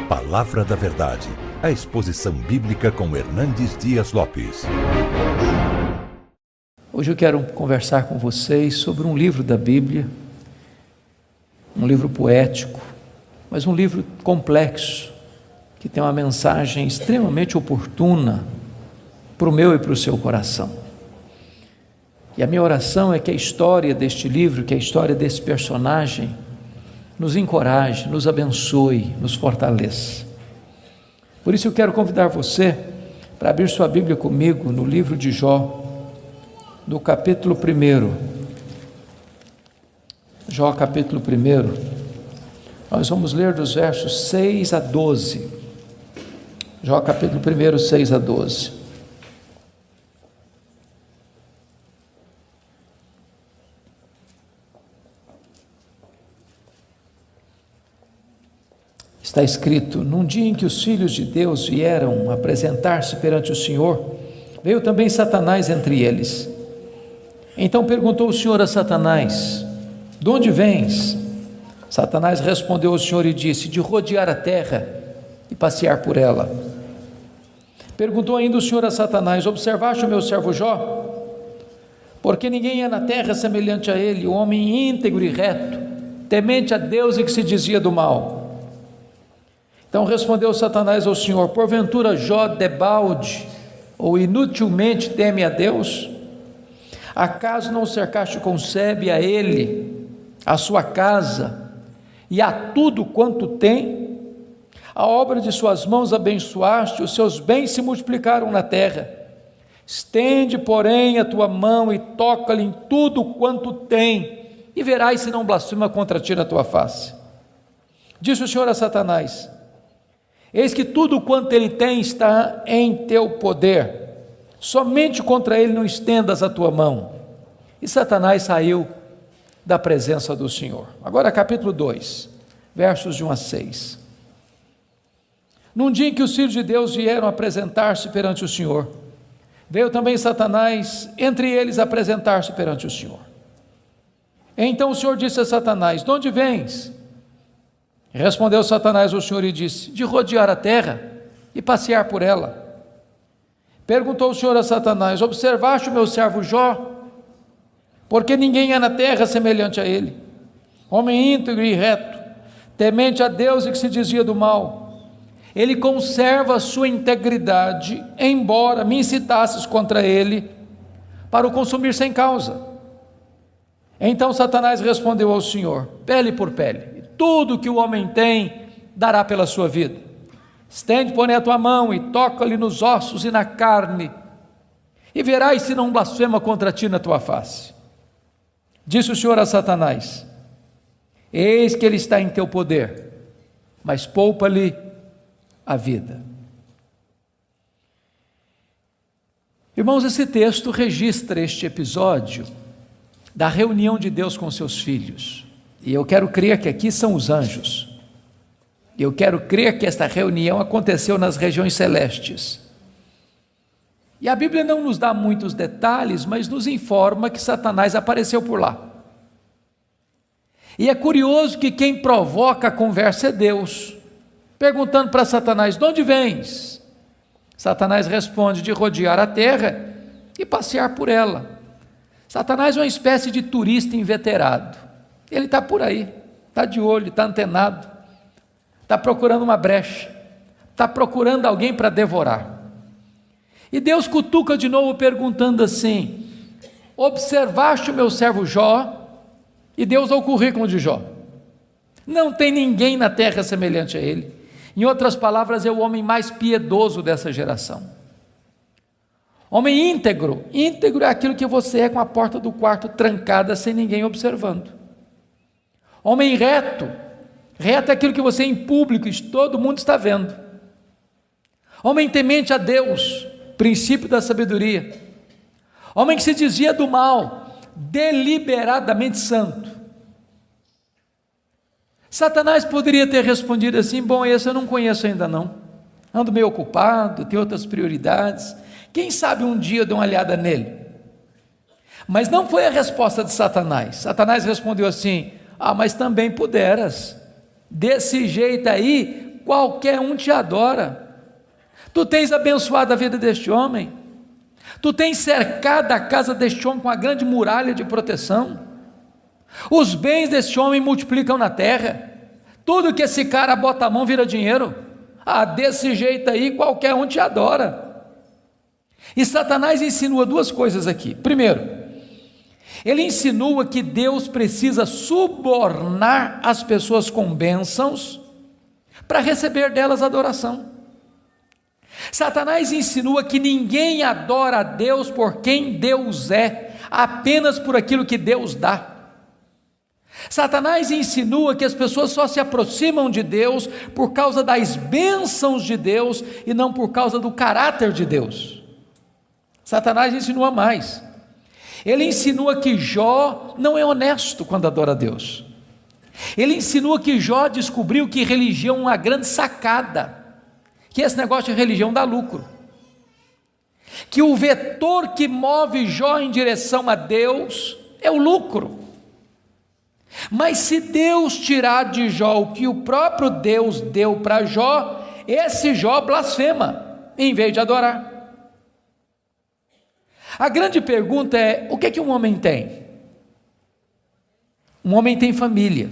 Palavra da Verdade, a exposição bíblica com Hernandes Dias Lopes. Hoje eu quero conversar com vocês sobre um livro da Bíblia, um livro poético, mas um livro complexo, que tem uma mensagem extremamente oportuna para o meu e para o seu coração. E a minha oração é que a história deste livro, que a história desse personagem, nos encoraje, nos abençoe, nos fortaleça. Por isso eu quero convidar você para abrir sua Bíblia comigo no livro de Jó, no capítulo 1. Jó, capítulo 1. Nós vamos ler dos versos 6 a 12. Jó, capítulo 1, 6 a 12. Está escrito: num dia em que os filhos de Deus vieram apresentar-se perante o Senhor, veio também Satanás entre eles. Então perguntou o Senhor a Satanás: de onde vens? Satanás respondeu ao Senhor e disse: de rodear a terra e passear por ela. Perguntou ainda o Senhor a Satanás: observaste o meu servo Jó? Porque ninguém é na terra semelhante a ele, o homem íntegro e reto, temente a Deus e que se desvia do mal. Então respondeu Satanás ao Senhor: porventura Jó debalde ou inutilmente teme a Deus? Acaso não cercaste com sebe a ele, a sua casa e a tudo quanto tem? A obra de suas mãos abençoaste, os seus bens se multiplicaram na terra. Estende, porém, a tua mão e toca-lhe em tudo quanto tem, e verás se não blasfema contra ti na tua face. Disse o Senhor a Satanás: eis que tudo quanto ele tem está em teu poder, somente contra ele não estendas a tua mão. E Satanás saiu da presença do Senhor. Agora capítulo 2, versos de 1 a 6. Num dia em que os filhos de Deus vieram apresentar-se perante o Senhor, veio também Satanás entre eles apresentar-se perante o Senhor. Então o Senhor disse a Satanás: de onde vens? Respondeu Satanás ao Senhor e disse: de rodear a terra e passear por ela. Perguntou o Senhor a Satanás: observaste o meu servo Jó? Porque ninguém é na terra semelhante a ele, homem íntegro e reto, temente a Deus e que se desvia do mal. Ele conserva a sua integridade, embora me incitasses contra ele para o consumir sem causa. Então Satanás respondeu ao Senhor: pele por pele, tudo que o homem tem dará pela sua vida. Estende, porém, a tua mão e toca-lhe nos ossos e na carne, e verás se não blasfema contra ti na tua face. Disse o Senhor a Satanás: eis que ele está em teu poder, mas poupa-lhe a vida. Irmãos, esse texto registra este episódio da reunião de Deus com seus filhos. E eu quero crer que aqui são os anjos. Eu quero crer que esta reunião aconteceu nas regiões celestes. E a Bíblia não nos dá muitos detalhes, mas nos informa que Satanás apareceu por lá. E é curioso que quem provoca a conversa é Deus, perguntando para Satanás: de onde vens? Satanás responde: de rodear a terra e passear por ela. Satanás é uma espécie de turista inveterado. Ele está por aí, está de olho, está antenado, está procurando uma brecha, está procurando alguém para devorar. E Deus cutuca de novo perguntando assim: observaste o meu servo Jó? E Deus dá o currículo de Jó. Não tem ninguém na terra semelhante a ele. Em outras palavras, é o homem mais piedoso dessa geração. Homem íntegro. Íntegro é aquilo que você é com a porta do quarto trancada sem ninguém observando. Homem reto. Reto é aquilo que você é em público e todo mundo está vendo. Homem temente a Deus, princípio da sabedoria. Homem que se desvia do mal, deliberadamente santo. Satanás poderia ter respondido assim: bom, esse eu não conheço ainda não, ando meio ocupado, tenho outras prioridades, quem sabe um dia eu dou uma olhada nele. Mas não foi a resposta de Satanás. Satanás respondeu assim: mas também puderas, desse jeito aí, qualquer um te adora. Tu tens abençoado a vida deste homem, tu tens cercado a casa deste homem com uma grande muralha de proteção, os bens deste homem multiplicam na terra, tudo que esse cara bota a mão vira dinheiro. Desse jeito aí qualquer um te adora. E Satanás insinua duas coisas aqui. Primeiro, ele insinua que Deus precisa subornar as pessoas com bênçãos para receber delas adoração. Satanás insinua que ninguém adora a Deus por quem Deus é, apenas por aquilo que Deus dá. Satanás insinua que as pessoas só se aproximam de Deus por causa das bênçãos de Deus e não por causa do caráter de Deus. Satanás insinua mais. Ele insinua que Jó não é honesto quando adora a Deus. Ele insinua que Jó descobriu que religião é uma grande sacada, que esse negócio de religião dá lucro, que o vetor que move Jó em direção a Deus é o lucro. Mas se Deus tirar de Jó o que o próprio Deus deu para Jó, esse Jó blasfema, em vez de adorar. A grande pergunta é: o que um homem tem? Um homem tem família,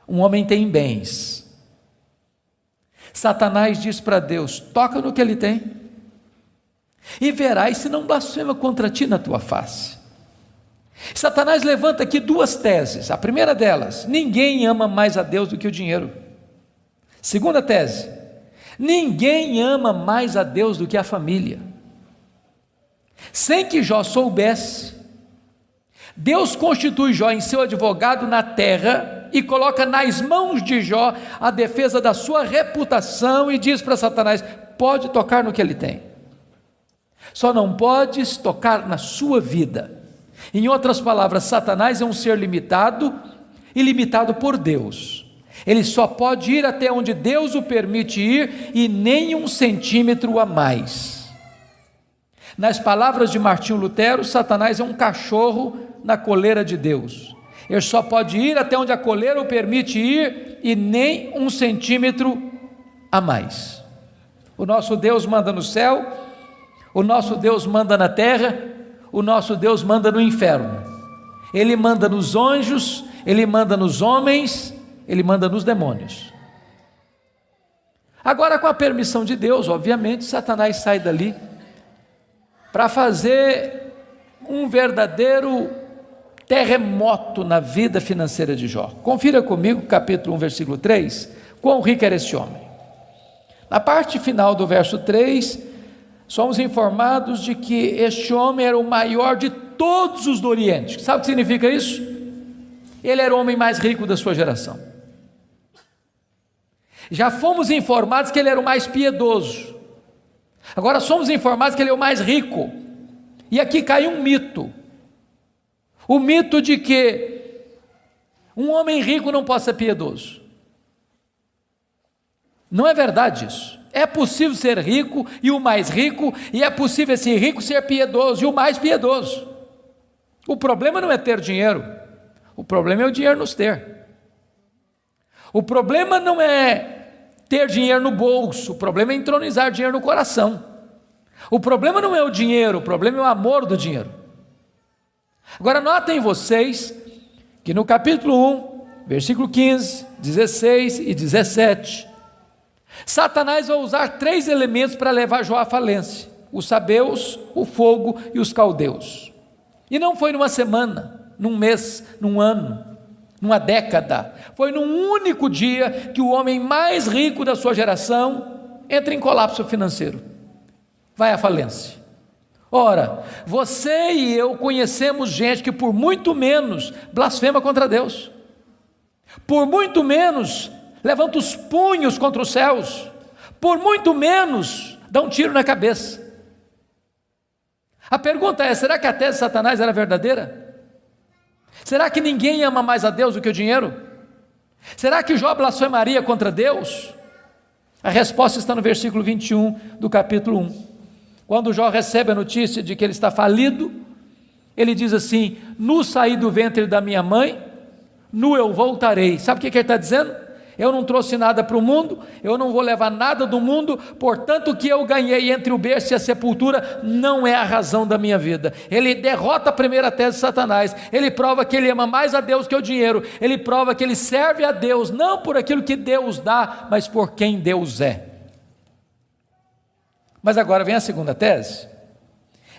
um homem tem bens. Satanás diz para Deus: toca no que ele tem, e verás se não blasfema contra ti na tua face. Satanás levanta aqui duas teses. A primeira delas: ninguém ama mais a Deus do que o dinheiro. Segunda tese: ninguém ama mais a Deus do que a família. Sem que Jó soubesse, Deus constitui Jó em seu advogado na terra e coloca nas mãos de Jó a defesa da sua reputação e diz para Satanás: pode tocar no que ele tem, só não podes tocar na sua vida. Em outras palavras, Satanás é um ser limitado e limitado por Deus. Ele só pode ir até onde Deus o permite ir e nem 1 centímetro a mais. Nas palavras de Martinho Lutero, Satanás é um cachorro na coleira de Deus. Ele só pode ir até onde a coleira o permite ir e nem 1 centímetro a mais. O nosso Deus manda no céu, o nosso Deus manda na terra, o nosso Deus manda no inferno. Ele manda nos anjos, ele manda nos homens, ele manda nos demônios. Agora, com a permissão de Deus, obviamente, Satanás sai dali para fazer um verdadeiro terremoto na vida financeira de Jó. Confira comigo, capítulo 1, versículo 3, quão rico era esse homem. Na parte final do verso 3, somos informados de que este homem era o maior de todos os do Oriente. Sabe o que significa isso? Ele era o homem mais rico da sua geração. Já fomos informados que ele era o mais piedoso. Agora somos informados que ele é o mais rico. E aqui cai um mito. O mito de que um homem rico não pode ser piedoso. Não é verdade isso. É possível ser rico e o mais rico, e é possível esse rico ser piedoso e o mais piedoso. O problema não é ter dinheiro, o problema é o dinheiro nos ter. O problema não é ter dinheiro no bolso, o problema é entronizar dinheiro no coração. O problema não é o dinheiro, o problema é o amor do dinheiro. Agora notem vocês que no capítulo 1, versículo 15, 16 e 17, Satanás vai usar 3 elementos para levar Jó à falência: os sabeus, o fogo e os caldeus. E não foi numa semana, num mês, num ano, numa década. Foi num único dia que o homem mais rico da sua geração entra em colapso financeiro, vai à falência. Ora, você e eu conhecemos gente que por muito menos blasfema contra Deus, por muito menos levanta os punhos contra os céus, por muito menos dá um tiro na cabeça. A pergunta é: será que a tese de Satanás era verdadeira? Será que ninguém ama mais a Deus do que o dinheiro? Será que Jó blasfemaria contra Deus? A resposta está no versículo 21 do capítulo 1. Quando Jó recebe a notícia de que ele está falido, ele diz assim: nu saí do ventre da minha mãe, nu eu voltarei. Sabe o que ele está dizendo? eu não trouxe nada para o mundo, eu não vou levar nada do mundo, portanto o que eu ganhei entre o berço e a sepultura não é a razão da minha vida. Ele derrota a primeira tese de Satanás, ele prova que ele ama mais a Deus que o dinheiro, ele prova que ele serve a Deus, não por aquilo que Deus dá, mas por quem Deus é. Mas agora vem a segunda tese: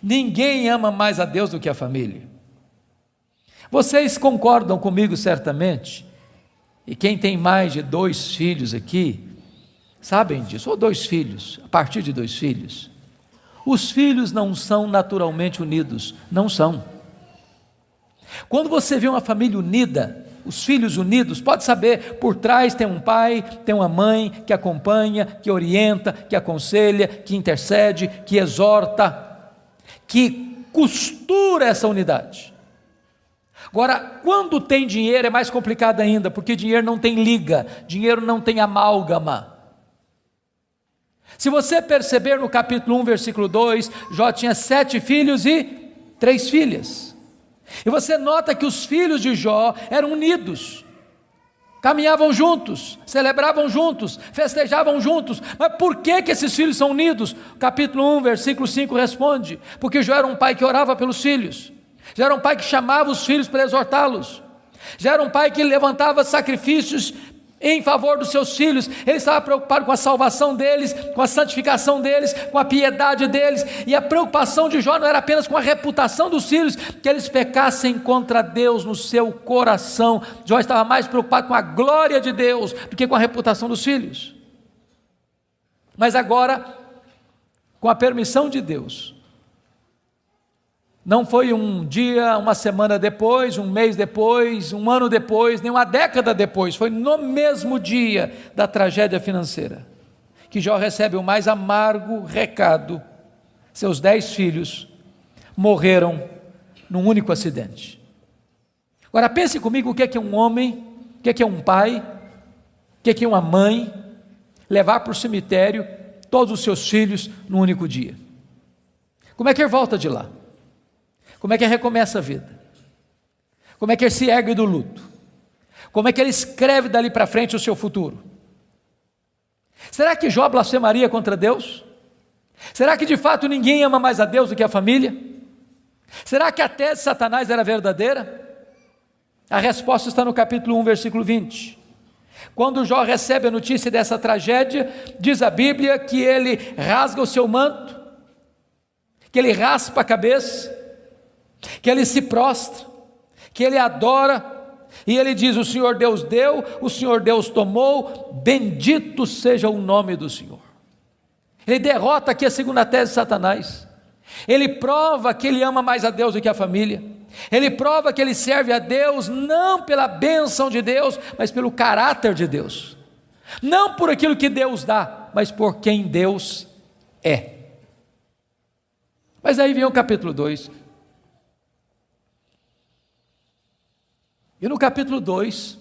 ninguém ama mais a Deus do que a família. Vocês concordam comigo certamente, e quem tem mais de 2 filhos aqui, sabem disso, ou 2 filhos, a partir de 2 filhos, os filhos não são naturalmente unidos, não são. Quando você vê uma família unida, os filhos unidos, pode saber, por trás tem um pai, tem uma mãe que acompanha, que orienta, que aconselha, que intercede, que exorta, que costura essa unidade. Agora, quando tem dinheiro é mais complicado ainda, porque dinheiro não tem liga, dinheiro não tem amálgama. Se você perceber no capítulo 1, versículo 2, Jó tinha 7 filhos e 3 filhas. E você nota que os filhos de Jó eram unidos, caminhavam juntos, celebravam juntos, festejavam juntos. Mas por que esses filhos são unidos? Capítulo 1, versículo 5 responde: porque Jó era um pai que orava pelos filhos, já era um pai que chamava os filhos para exortá-los, já era um pai que levantava sacrifícios em favor dos seus filhos. Ele estava preocupado com a salvação deles, com a santificação deles, com a piedade deles, e a preocupação de Jó não era apenas com a reputação dos filhos, que eles pecassem contra Deus no seu coração. Jó estava mais preocupado com a glória de Deus do que com a reputação dos filhos. Mas agora, com a permissão de Deus, não foi um dia, uma semana depois, um mês depois, um ano depois, nem uma década depois, foi no mesmo dia da tragédia financeira, que Jó recebe o mais amargo recado: seus 10 filhos morreram num único acidente. Agora pense comigo, o que é um homem, o que é um pai, o que é uma mãe, levar para o cemitério todos os seus filhos num único dia? Como é que ele volta de lá? Como é que ele recomeça a vida? Como é que ele se ergue do luto? Como é que ele escreve dali para frente o seu futuro? Será que Jó blasfemaria contra Deus? Será que de fato ninguém ama mais a Deus do que a família? Será que a tese de Satanás era verdadeira? A resposta está no capítulo 1, versículo 20. Quando Jó recebe a notícia dessa tragédia, diz a Bíblia que ele rasga o seu manto, que ele raspa a cabeça, que ele se prostra, que ele adora, e ele diz: o Senhor Deus deu, o Senhor Deus tomou, bendito seja o nome do Senhor. Ele derrota aqui a segunda tese de Satanás. Ele prova que ele ama mais a Deus do que a família. Ele prova que ele serve a Deus não pela bênção de Deus, mas pelo caráter de Deus, não por aquilo que Deus dá, mas por quem Deus é. Mas aí vem o capítulo 2. E no capítulo 2,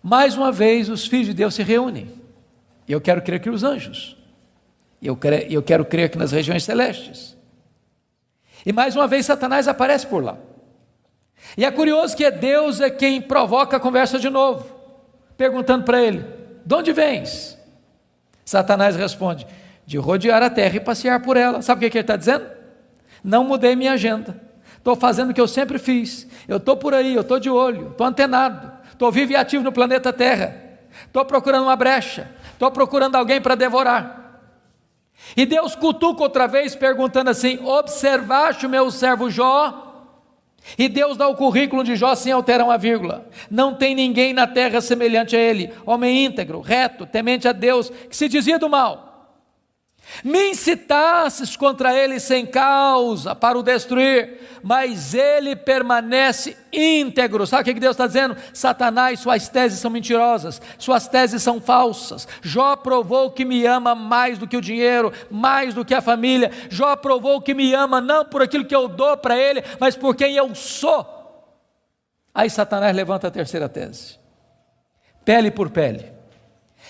mais uma vez os filhos de Deus se reúnem. E eu quero crer que os anjos, eu quero crer que nas regiões celestes. E mais uma vez Satanás aparece por lá. E é curioso que Deus é quem provoca a conversa de novo, perguntando para ele: de onde vens? Satanás responde: de rodear a terra e passear por ela. Sabe o que ele está dizendo? Não mudei minha agenda, estou fazendo o que eu sempre fiz, eu estou por aí, eu estou de olho, estou antenado, estou vivo e ativo no planeta Terra, estou procurando uma brecha, estou procurando alguém para devorar. E Deus cutuca outra vez, perguntando assim: observaste o meu servo Jó? E Deus dá o currículo de Jó sem alterar uma vírgula: não tem ninguém na terra semelhante a ele, homem íntegro, reto, temente a Deus, que se desvia do mal. Me incitasses contra ele sem causa para o destruir, mas ele permanece íntegro. Sabe o que Deus está dizendo? Satanás, suas teses são mentirosas, suas teses são falsas. Jó provou que me ama mais do que o dinheiro, mais do que a família. Jó provou que me ama não por aquilo que eu dou para ele, mas por quem eu sou. Aí Satanás levanta a terceira tese: pele por pele,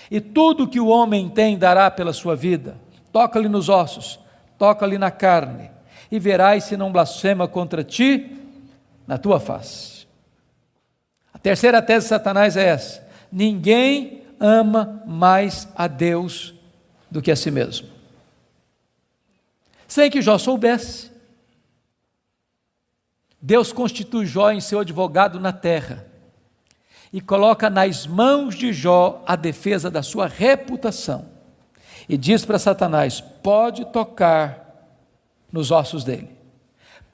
e tudo que o homem tem dará pela sua vida. Toca-lhe nos ossos, toca-lhe na carne, e verás se não blasfema contra ti na tua face. A terceira tese de Satanás é essa: ninguém ama mais a Deus do que a si mesmo? Sem que Jó soubesse, Deus constitui Jó em seu advogado na terra e coloca nas mãos de Jó a defesa da sua reputação e diz para Satanás: pode tocar nos ossos dele,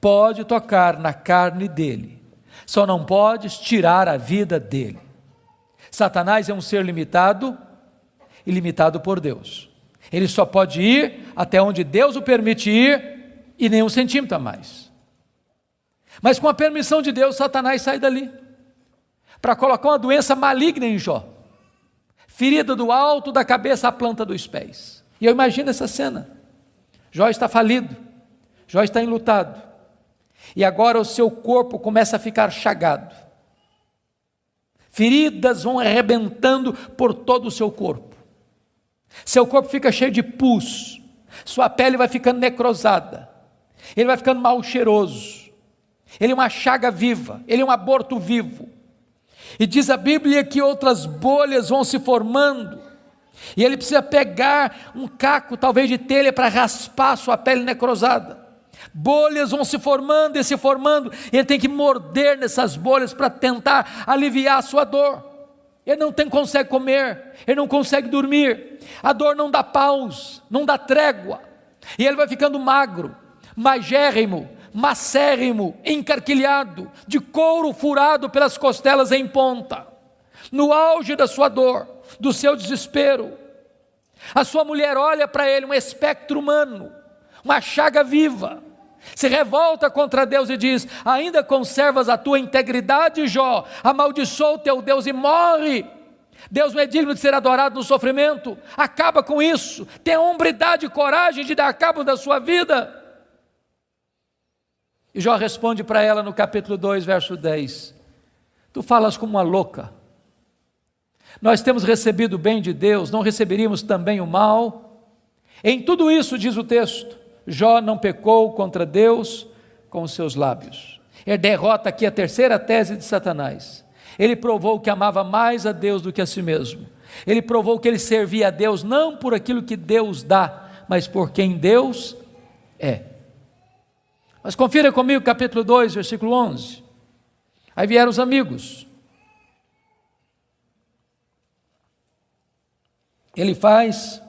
pode tocar na carne dele, só não podes tirar a vida dele. Satanás é um ser limitado e limitado por Deus. Ele só pode ir até onde Deus o permite ir e nem um centímetro a mais. Mas com a permissão de Deus, Satanás sai dali para colocar uma doença maligna em Jó, ferida do alto da cabeça à planta dos pés. E eu imagino essa cena. Jó está falido, Jó está enlutado, e agora o seu corpo começa a ficar chagado. Feridas vão arrebentando por todo o seu corpo. Seu corpo fica cheio de pus, sua pele vai ficando necrosada, ele vai ficando mal cheiroso, ele é uma chaga viva, ele é um aborto vivo. E diz a Bíblia que outras bolhas vão se formando, e ele precisa pegar um caco, talvez de telha, para raspar a sua pele necrosada. Bolhas vão se formando e se formando, e ele tem que morder nessas bolhas para tentar aliviar a sua dor. Ele não consegue comer, ele não consegue dormir, a dor não dá pausa, não dá trégua, e ele vai ficando magro, magérrimo, macérrimo, encarquilhado, de couro furado pelas costelas em ponta, no auge da sua dor, do seu desespero. A sua mulher olha para ele, um espectro humano, uma chaga viva, se revolta contra Deus e diz: ainda conservas a tua integridade, Jó? Amaldiçoa o teu Deus e morre. Deus não é digno de ser adorado no sofrimento, acaba com isso, tenha hombridade e coragem de dar cabo da sua vida. E Jó responde para ela no capítulo 2, verso 10: tu falas como uma louca, nós temos recebido o bem de Deus, não receberíamos também o mal? Em tudo isso, diz o texto, Jó não pecou contra Deus com os seus lábios. Ele derrota aqui a terceira tese de Satanás. Ele provou que amava mais a Deus do que a si mesmo. Ele provou que ele servia a Deus não por aquilo que Deus dá, mas por quem Deus é. Mas confira comigo capítulo 2, versículo 11. Aí vieram os amigos. Ele faz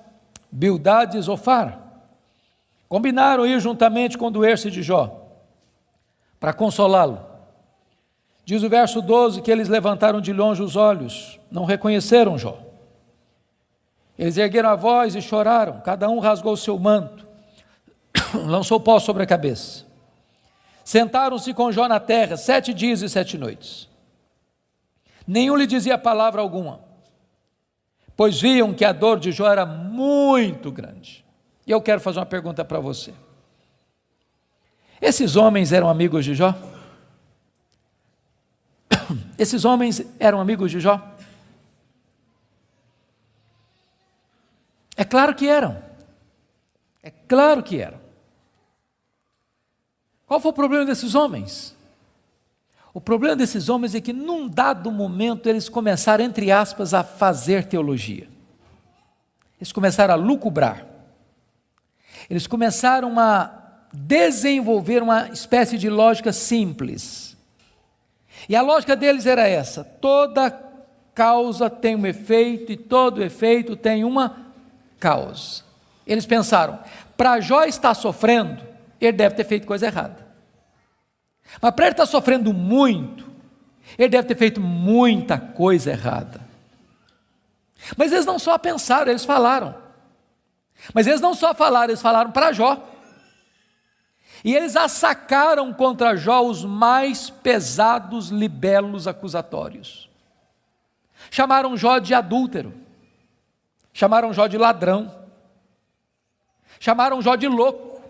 Bildade e Zofar. Combinaram ir juntamente com o doer-se de Jó, para consolá-lo. Diz o verso 12 que eles levantaram de longe os olhos, não reconheceram Jó. Eles ergueram a voz e choraram, cada um rasgou o seu manto, lançou pó sobre a cabeça. Sentaram-se com Jó na terra 7 dias e 7 noites. Nenhum lhe dizia palavra alguma, pois viam que a dor de Jó era muito grande. E eu quero fazer uma pergunta para você. Esses homens eram amigos de Jó? Esses homens eram amigos de Jó? É claro que eram. É claro que eram. Qual foi o problema desses homens? O problema desses homens é que num dado momento eles começaram, entre aspas, a fazer teologia. Eles começaram a lucubrar. Eles começaram a desenvolver uma espécie de lógica simples. E a lógica deles era essa: toda causa tem um efeito e todo efeito tem uma causa. Eles pensaram, para Jó estar sofrendo, ele deve ter feito coisa errada. Mas para ele estar sofrendo muito, ele deve ter feito muita coisa errada. Mas eles não só pensaram, eles falaram. Mas eles não só falaram, eles falaram para Jó. E eles assacaram contra Jó os mais pesados libelos acusatórios. Chamaram Jó de adúltero, chamaram Jó de ladrão, chamaram Jó de louco.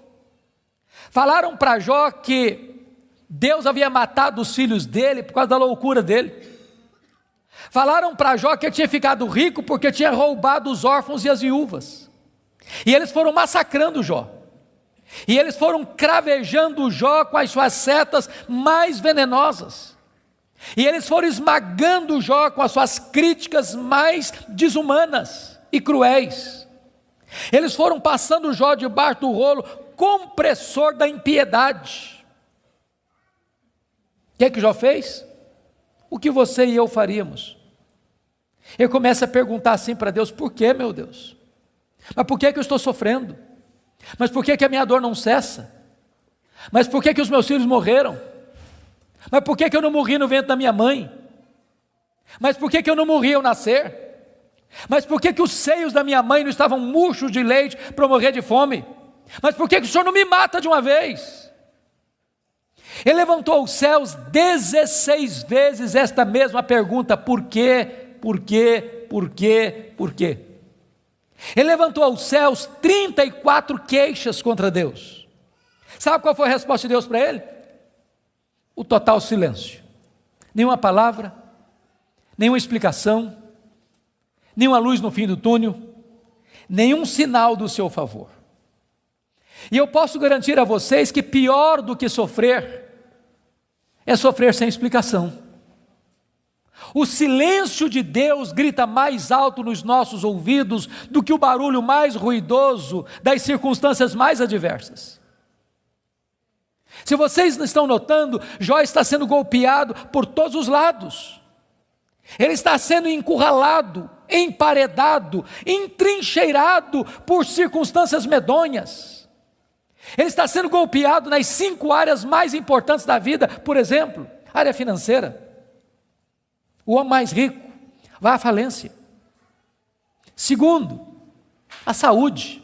Falaram para Jó que Deus havia matado os filhos dele por causa da loucura dele. Falaram para Jó que ele tinha ficado rico porque tinha roubado os órfãos e as viúvas. E eles foram massacrando Jó. E eles foram cravejando Jó com as suas setas mais venenosas. E eles foram esmagando Jó com as suas críticas mais desumanas e cruéis. Eles foram passando Jó debaixo do rolo compressor da impiedade. O que é que Jó fez? O que você e eu faríamos? Ele começa a perguntar assim para Deus: por que, meu Deus? Mas por que eu estou sofrendo? Mas por que a minha dor não cessa? Mas por que os meus filhos morreram? Mas por que eu não morri no ventre da minha mãe? Mas por que eu não morri ao nascer? Mas por que os seios da minha mãe não estavam murchos de leite para eu morrer de fome? Mas por que o Senhor não me mata de uma vez? Ele levantou aos céus 16 vezes esta mesma pergunta: por quê, por quê, por quê, por quê? Ele levantou aos céus 34 queixas contra Deus. Sabe qual foi a resposta de Deus para ele? O total silêncio. Nenhuma palavra, nenhuma explicação, nenhuma luz no fim do túnel, nenhum sinal do seu favor. E eu posso garantir a vocês que pior do que sofrer é sofrer sem explicação. O silêncio de Deus grita mais alto nos nossos ouvidos do que o barulho mais ruidoso das circunstâncias mais adversas. Se vocês não estão notando, Jó está sendo golpeado por todos os lados. Ele está sendo encurralado, emparedado, entrincheirado por circunstâncias medonhas. Ele está sendo golpeado nas 5 áreas mais importantes da vida. Por exemplo, área financeira. O homem mais rico vai à falência. Segundo, a saúde.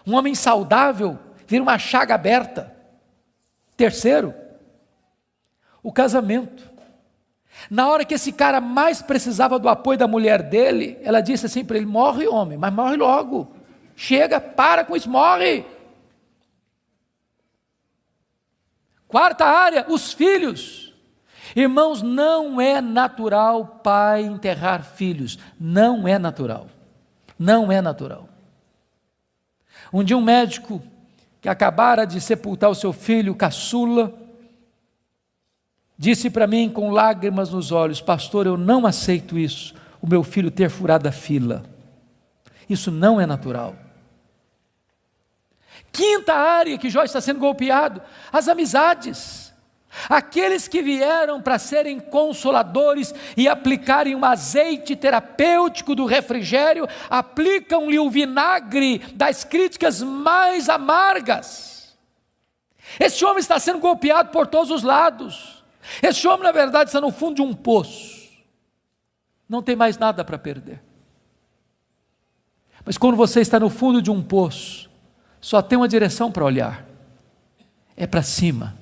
Um homem saudável vira uma chaga aberta. Terceiro, o casamento. Na hora que esse cara mais precisava do apoio da mulher dele, ela disse assim para ele: morre, homem, mas morre logo. Chega, para com isso, morre. Quarta área, os filhos. Irmãos, não é natural pai enterrar filhos. Não é natural. Não é natural. Um dia um médico que acabara de sepultar o seu filho caçula, disse para mim com lágrimas nos olhos: pastor, eu não aceito isso, o meu filho ter furado a fila. Isso não é natural. Quinta área que Jó está sendo golpeado: as amizades. Aqueles que vieram para serem consoladores e aplicarem um azeite terapêutico do refrigério, aplicam-lhe o vinagre das críticas mais amargas. Esse homem está sendo golpeado por todos os lados. Esse homem, na verdade, está no fundo de um poço. Não tem mais nada para perder. Mas quando você está no fundo de um poço, só tem uma direção para olhar: é para cima.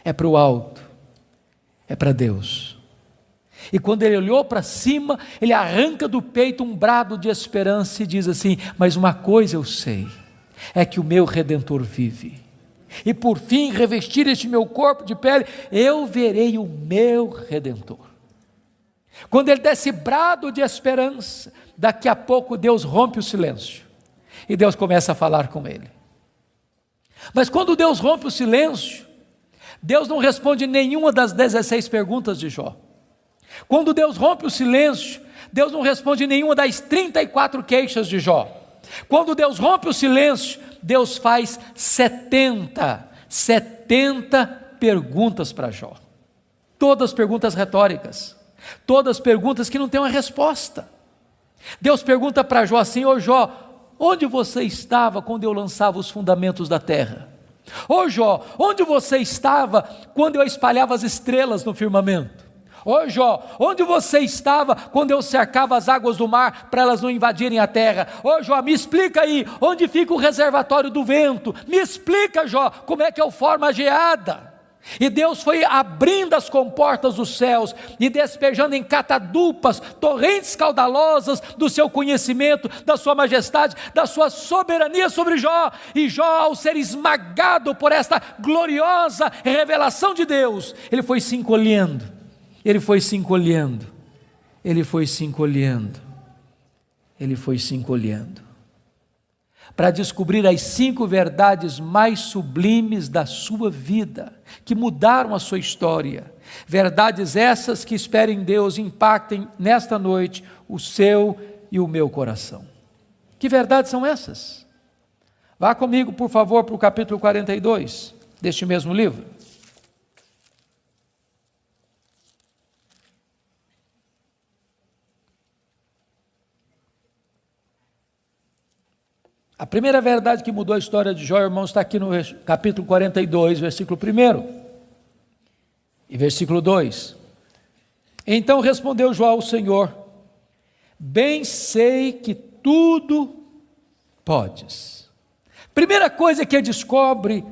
É para o alto, é para Deus. E quando ele olhou para cima, ele arranca do peito um brado de esperança e diz assim: mas uma coisa eu sei, é que o meu Redentor vive, e por fim revestir este meu corpo de pele, eu verei o meu Redentor. Quando ele dá esse brado de esperança, daqui a pouco Deus rompe o silêncio, e Deus começa a falar com ele. Mas quando Deus rompe o silêncio, Deus não responde nenhuma das 16 perguntas de Jó. Quando Deus rompe o silêncio, Deus não responde nenhuma das 34 queixas de Jó. Quando Deus rompe o silêncio, Deus faz 70 perguntas para Jó. Todas perguntas retóricas, todas perguntas que não têm uma resposta. Deus pergunta para Jó assim: ô Jó, onde você estava quando eu lançava os fundamentos da terra? Ô Jó, onde você estava quando eu espalhava as estrelas no firmamento? Ô Jó, onde você estava quando eu cercava as águas do mar para elas não invadirem a terra? Ô Jó, me explica aí, onde fica o reservatório do vento? Me explica, Jó, como é que eu formo a geada? E Deus foi abrindo as comportas dos céus e despejando em catadupas, torrentes caudalosas do seu conhecimento, da sua majestade, da sua soberania sobre Jó. E Jó, ao ser esmagado por esta gloriosa revelação de Deus, ele foi se encolhendo, ele foi se encolhendo, ele foi se encolhendo, ele foi se encolhendo. para descobrir as 5 verdades mais sublimes da sua vida, que mudaram a sua história. Verdades essas que, espero em Deus, impactem nesta noite o seu e o meu coração. Que verdades são essas? Vá comigo, por favor, para o capítulo 42 deste mesmo livro. A primeira verdade que mudou a história de Jó, irmãos, está aqui no capítulo 42, versículo 1 e versículo 2. Então respondeu Jó ao Senhor: bem sei que tudo podes. Primeira coisa que ele descobre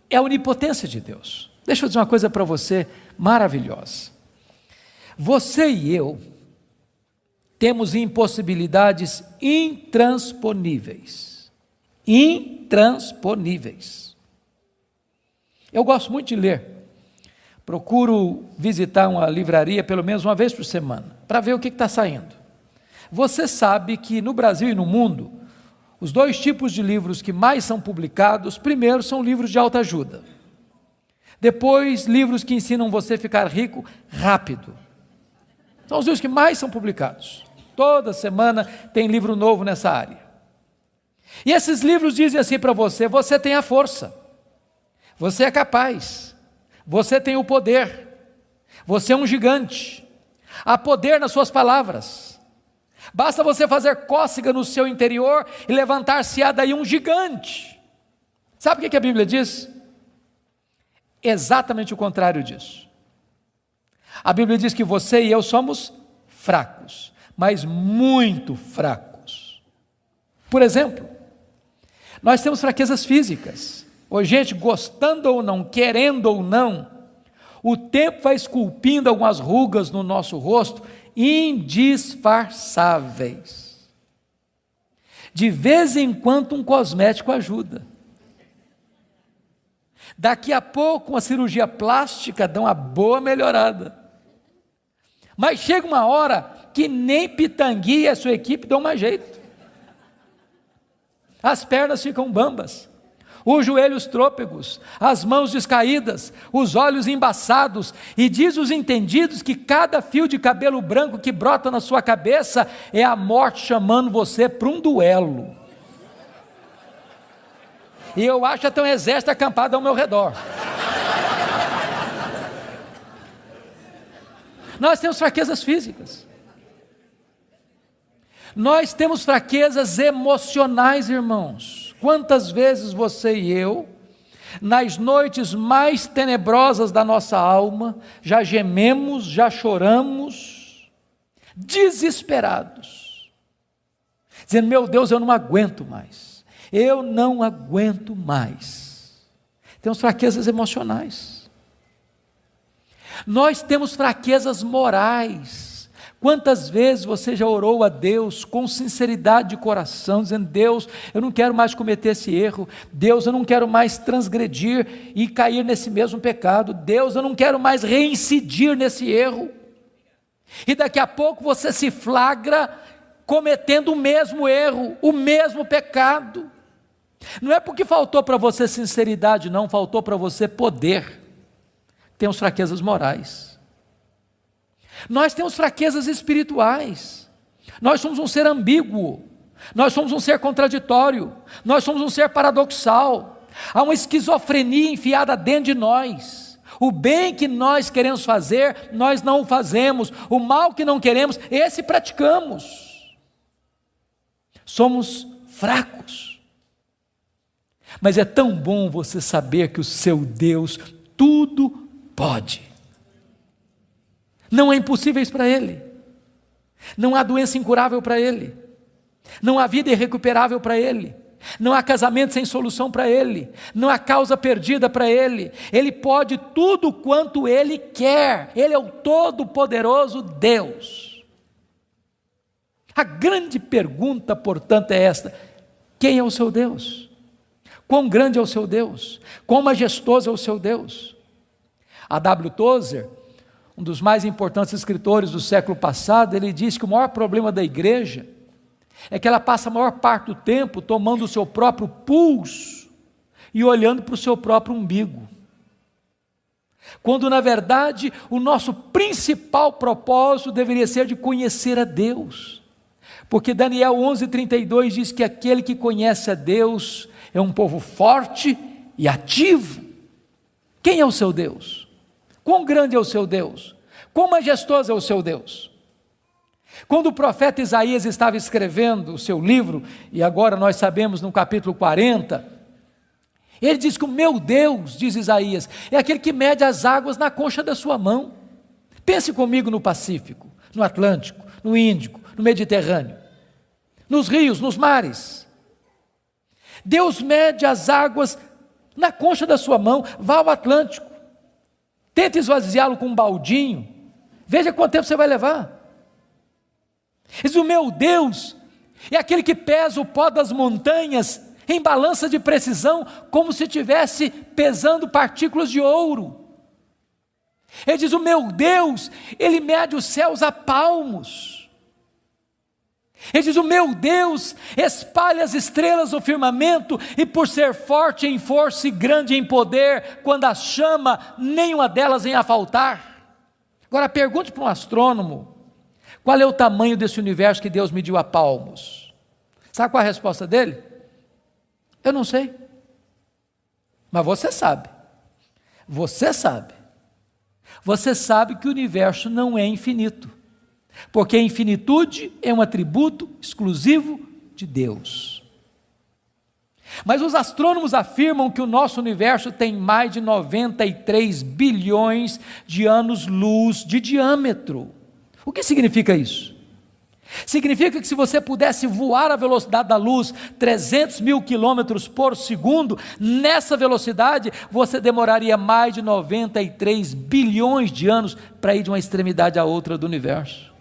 é a onipotência de Deus. Deixa eu dizer uma coisa para você maravilhosa. Você e eu temos impossibilidades intransponíveis. Intransponíveis. Eu gosto muito de ler. Procuro visitar uma livraria pelo menos uma vez por semana, para ver o que está saindo. Você sabe que no Brasil e no mundo, os 2 tipos de livros que mais são publicados, primeiro são livros de autoajuda. Depois, livros que ensinam você a ficar rico rápido. São os livros que mais são publicados. Toda semana tem livro novo nessa área. E esses livros dizem assim para você: você tem a força, você é capaz, você tem o poder, você é um gigante, há poder nas suas palavras, basta você fazer cócega no seu interior e levantar-se-á daí um gigante. Sabe o que a Bíblia diz? Exatamente o contrário disso. A Bíblia diz que você e eu somos fracos, mas muito fracos. Por exemplo, nós temos fraquezas físicas. Hoje, gente, gostando ou não, querendo ou não, o tempo vai esculpindo algumas rugas no nosso rosto, indisfarçáveis. De vez em quando um cosmético ajuda. Daqui a pouco uma cirurgia plástica dá uma boa melhorada. Mas chega uma hora que nem Pitangui e a sua equipe dão mais jeito. As pernas ficam bambas, os joelhos trôpegos, as mãos descaídas, os olhos embaçados, e diz os entendidos que cada fio de cabelo branco que brota na sua cabeça é a morte chamando você para um duelo. E eu acho até um exército acampado ao meu redor. Nós temos fraquezas físicas. Nós temos fraquezas emocionais, irmãos. Quantas vezes você e eu, nas noites mais tenebrosas da nossa alma, já gememos, já choramos, desesperados, dizendo: meu Deus, eu não aguento mais, eu não aguento mais. Temos fraquezas emocionais. Nós temos fraquezas morais. Quantas vezes você já orou a Deus com sinceridade de coração, dizendo: Deus, eu não quero mais cometer esse erro, Deus, eu não quero mais transgredir e cair nesse mesmo pecado, Deus, eu não quero mais reincidir nesse erro, e daqui a pouco você se flagra cometendo o mesmo erro, o mesmo pecado. Não é porque faltou para você sinceridade, não, faltou para você poder. Temos fraquezas morais. Nós temos fraquezas espirituais. Nós somos um ser ambíguo, nós somos um ser contraditório, nós somos um ser paradoxal. Há uma esquizofrenia enfiada dentro de nós. O bem que nós queremos fazer, nós não o fazemos. O mal que não queremos, esse praticamos. Somos fracos. Mas é tão bom você saber que o seu Deus tudo pode. Não há impossíveis para Ele, não há doença incurável para Ele, não há vida irrecuperável para Ele, não há casamento sem solução para Ele, não há causa perdida para Ele. Ele pode tudo quanto Ele quer, Ele é o todo-poderoso Deus. A grande pergunta, portanto, é esta: quem é o seu Deus? Quão grande é o seu Deus? Quão majestoso é o seu Deus? A W. Tozer, um dos mais importantes escritores do século passado, ele diz que o maior problema da igreja é que ela passa a maior parte do tempo tomando o seu próprio pulso e olhando para o seu próprio umbigo. Quando, na verdade, o nosso principal propósito deveria ser de conhecer a Deus. Porque Daniel 11:32 diz que aquele que conhece a Deus é um povo forte e ativo. Quem é o seu Deus? Quão grande é o seu Deus? Quão majestoso é o seu Deus? Quando o profeta Isaías estava escrevendo o seu livro, e agora nós sabemos no capítulo 40, ele diz que o meu Deus, diz Isaías, é aquele que mede as águas na concha da sua mão. Pense comigo no Pacífico, no Atlântico, no Índico, no Mediterrâneo, nos rios, nos mares. Deus mede as águas na concha da sua mão. Vá ao Atlântico, tente esvaziá-lo com um baldinho, veja quanto tempo você vai levar. Diz: o meu Deus é aquele que pesa o pó das montanhas em balança de precisão, como se estivesse pesando partículas de ouro. Ele diz: o meu Deus, ele mede os céus a palmos. Ele diz: o meu Deus espalha as estrelas no firmamento, e por ser forte em força e grande em poder, quando as chama, nenhuma delas vem a faltar. Agora pergunte para um astrônomo, qual é o tamanho desse universo que Deus mediu a palmos? Sabe qual é a resposta dele? Eu não sei. Mas você sabe. Você sabe. Você sabe que o universo não é infinito, porque a infinitude é um atributo exclusivo de Deus. Mas os astrônomos afirmam que o nosso universo tem mais de 93 bilhões de anos-luz de diâmetro. O que significa isso? Significa que se você pudesse voar à velocidade da luz, 300 mil quilômetros por segundo, nessa velocidade você demoraria mais de 93 bilhões de anos para ir de uma extremidade à outra do universo.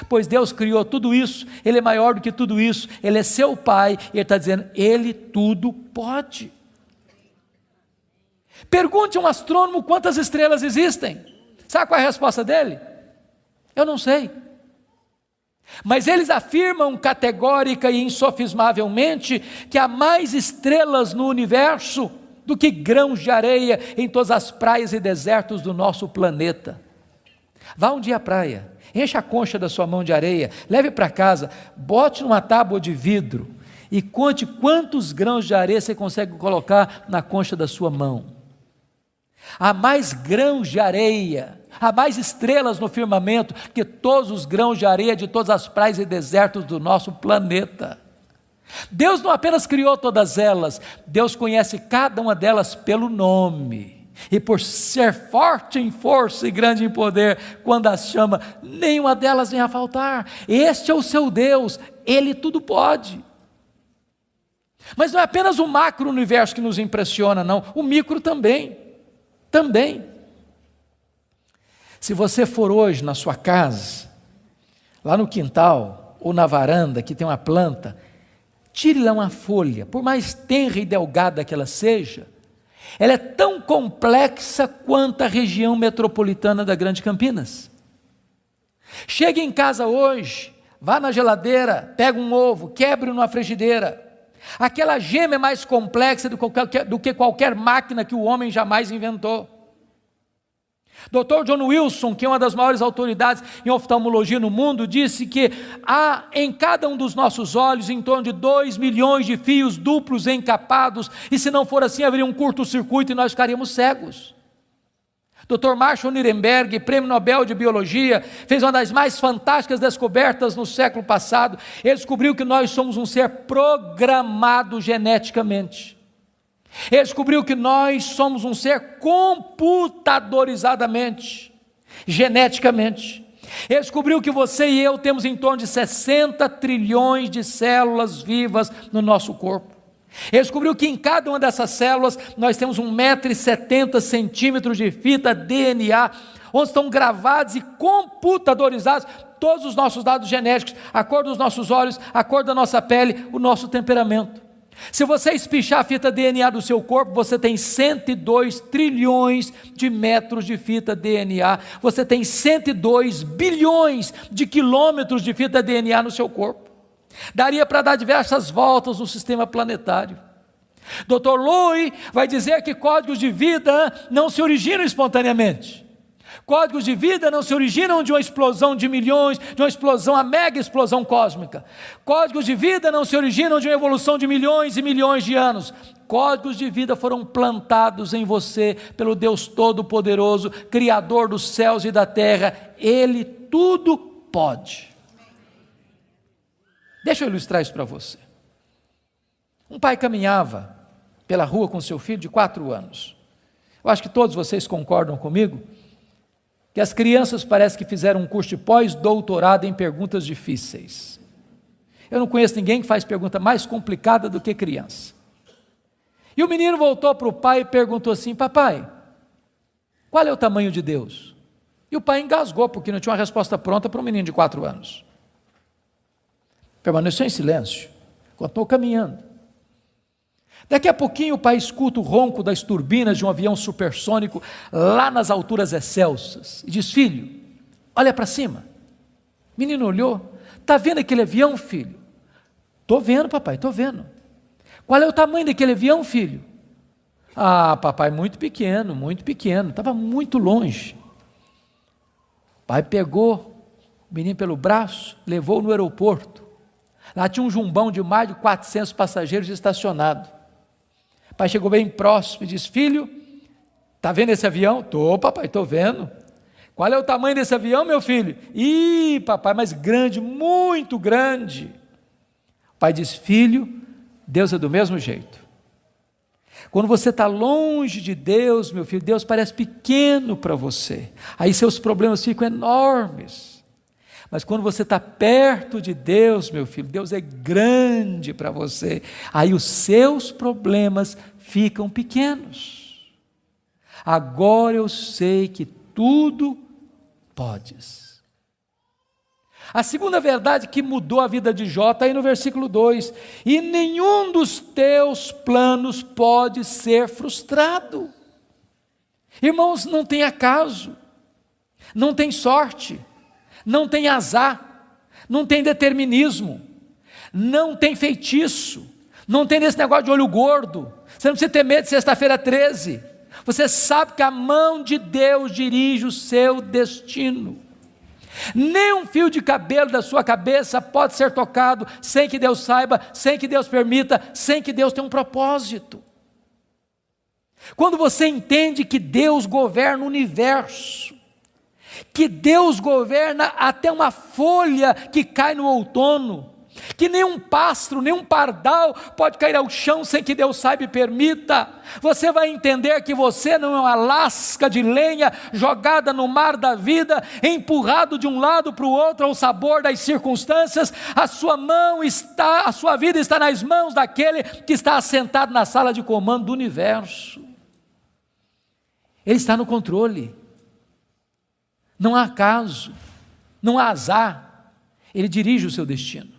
Pois Deus criou tudo isso, Ele é maior do que tudo isso, Ele é seu Pai, e Ele está dizendo: Ele tudo pode. Pergunte a um astrônomo quantas estrelas existem. Sabe qual é a resposta dele? Eu não sei. Mas eles afirmam categórica e insofismavelmente que há mais estrelas no universo do que grãos de areia em todas as praias e desertos do nosso planeta. Vá um dia à praia, encha a concha da sua mão de areia, leve para casa, bote numa tábua de vidro e conte quantos grãos de areia você consegue colocar na concha da sua mão. Há mais grãos de areia, há mais estrelas no firmamento que todos os grãos de areia de todas as praias e desertos do nosso planeta. Deus não apenas criou todas elas, Deus conhece cada uma delas pelo nome, e por ser forte em força e grande em poder, quando as chama, nenhuma delas vem a faltar. Este é o seu Deus, Ele tudo pode. Mas não é apenas o macro-universo que nos impressiona, não, o micro também. Se você for hoje na sua casa, lá no quintal ou na varanda que tem uma planta, tire lá uma folha, por mais tenra e delgada que ela seja, ela é tão complexa quanto a região metropolitana da Grande Campinas. Chegue em casa hoje, vá na geladeira, pega um ovo, quebre numa frigideira. Aquela gema é mais complexa do que qualquer máquina que o homem jamais inventou. Dr. John Wilson, que é uma das maiores autoridades em oftalmologia no mundo, disse que há em cada um dos nossos olhos em torno de 2 milhões de fios duplos encapados, e se não for assim haveria um curto-circuito e nós ficaríamos cegos. Dr. Marshall Nirenberg, prêmio Nobel de Biologia, fez uma das mais fantásticas descobertas no século passado. Ele descobriu que nós somos um ser programado geneticamente. Ele descobriu que nós somos um ser computadorizadamente, geneticamente. Ele descobriu que você e eu temos em torno de 60 trilhões de células vivas no nosso corpo. Ele descobriu que em cada uma dessas células nós temos 1,70 m de fita DNA, onde estão gravados e computadorizados todos os nossos dados genéticos, a cor dos nossos olhos, a cor da nossa pele, o nosso temperamento. Se você espichar a fita DNA do seu corpo, você tem 102 trilhões de metros de fita DNA, você tem 102 bilhões de quilômetros de fita DNA no seu corpo. Daria para dar diversas voltas no sistema planetário. Dr. Lowy vai dizer que códigos de vida não se originam espontaneamente. Códigos de vida não se originam de uma explosão de milhões, de uma explosão, a mega explosão cósmica. Códigos de vida não se originam de uma evolução de milhões e milhões de anos. Códigos de vida foram plantados em você pelo Deus Todo-Poderoso, Criador dos céus e da terra. Ele tudo pode. Deixa eu ilustrar isso para você. Um pai caminhava pela rua com seu filho de 4 anos. Eu acho que todos vocês concordam comigo que as crianças parece que fizeram um curso de pós-doutorado em perguntas difíceis. Eu não conheço ninguém que faz pergunta mais complicada do que criança. E o menino voltou para o pai e perguntou assim: papai, qual é o tamanho de Deus? E o pai engasgou, porque não tinha uma resposta pronta para um menino de 4 anos. Permaneceu em silêncio, continuou caminhando. Daqui a pouquinho o pai escuta o ronco das turbinas de um avião supersônico lá nas alturas excelsas e diz: filho, olha para cima. O menino olhou: está vendo aquele avião, filho? Estou vendo, papai, estou vendo. Qual é o tamanho daquele avião, filho? Ah, papai, muito pequeno, estava muito longe. O pai pegou o menino pelo braço, levou no aeroporto. Lá tinha um jumbão de mais de 400 passageiros estacionado. O pai chegou bem próximo e disse: filho, está vendo esse avião? Estou, papai, estou vendo. Qual é o tamanho desse avião, meu filho? Ih, papai, mas grande, muito grande. O pai disse: filho, Deus é do mesmo jeito. Quando você está longe de Deus, meu filho, Deus parece pequeno para você. Aí seus problemas ficam enormes. Mas quando você está perto de Deus, meu filho, Deus é grande para você. Aí os seus problemas ficam pequenos. Agora eu sei que tudo podes. A segunda verdade que mudou a vida de Jó está aí no versículo 2. E nenhum dos teus planos pode ser frustrado. Irmãos, não tem acaso, não tem sorte, não tem azar, não tem determinismo, não tem feitiço, não tem esse negócio de olho gordo. Você não precisa ter medo de sexta-feira 13. Você sabe que a mão de Deus dirige o seu destino. Nem um fio de cabelo da sua cabeça pode ser tocado sem que Deus saiba, sem que Deus permita, sem que Deus tenha um propósito. Quando você entende que Deus governa o universo, que Deus governa até uma folha que cai no outono, que nenhum pássaro, nenhum pardal pode cair ao chão sem que Deus saiba e permita, você vai entender que você não é uma lasca de lenha jogada no mar da vida, empurrado de um lado para o outro ao sabor das circunstâncias. A sua vida está nas mãos daquele que está assentado na sala de comando do universo. Ele está no controle. Não há acaso, não há azar, ele dirige o seu destino.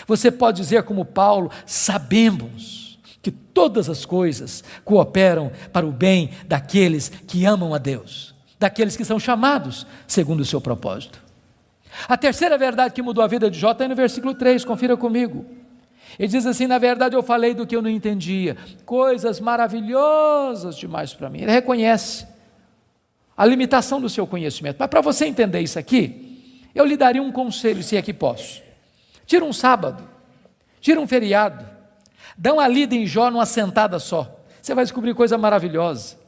Você pode dizer como Paulo: sabemos que todas as coisas cooperam para o bem daqueles que amam a Deus, daqueles que são chamados segundo o seu propósito. A terceira verdade que mudou a vida de Jó está aí no versículo 3, confira comigo. Ele diz assim: na verdade eu falei do que eu não entendia, coisas maravilhosas demais para mim. Ele reconhece a limitação do seu conhecimento. Mas para você entender isso aqui, eu lhe daria um conselho, se é que posso. Tira um sábado, tira um feriado, dá uma lida em Jó numa sentada só. Você vai descobrir coisa maravilhosa.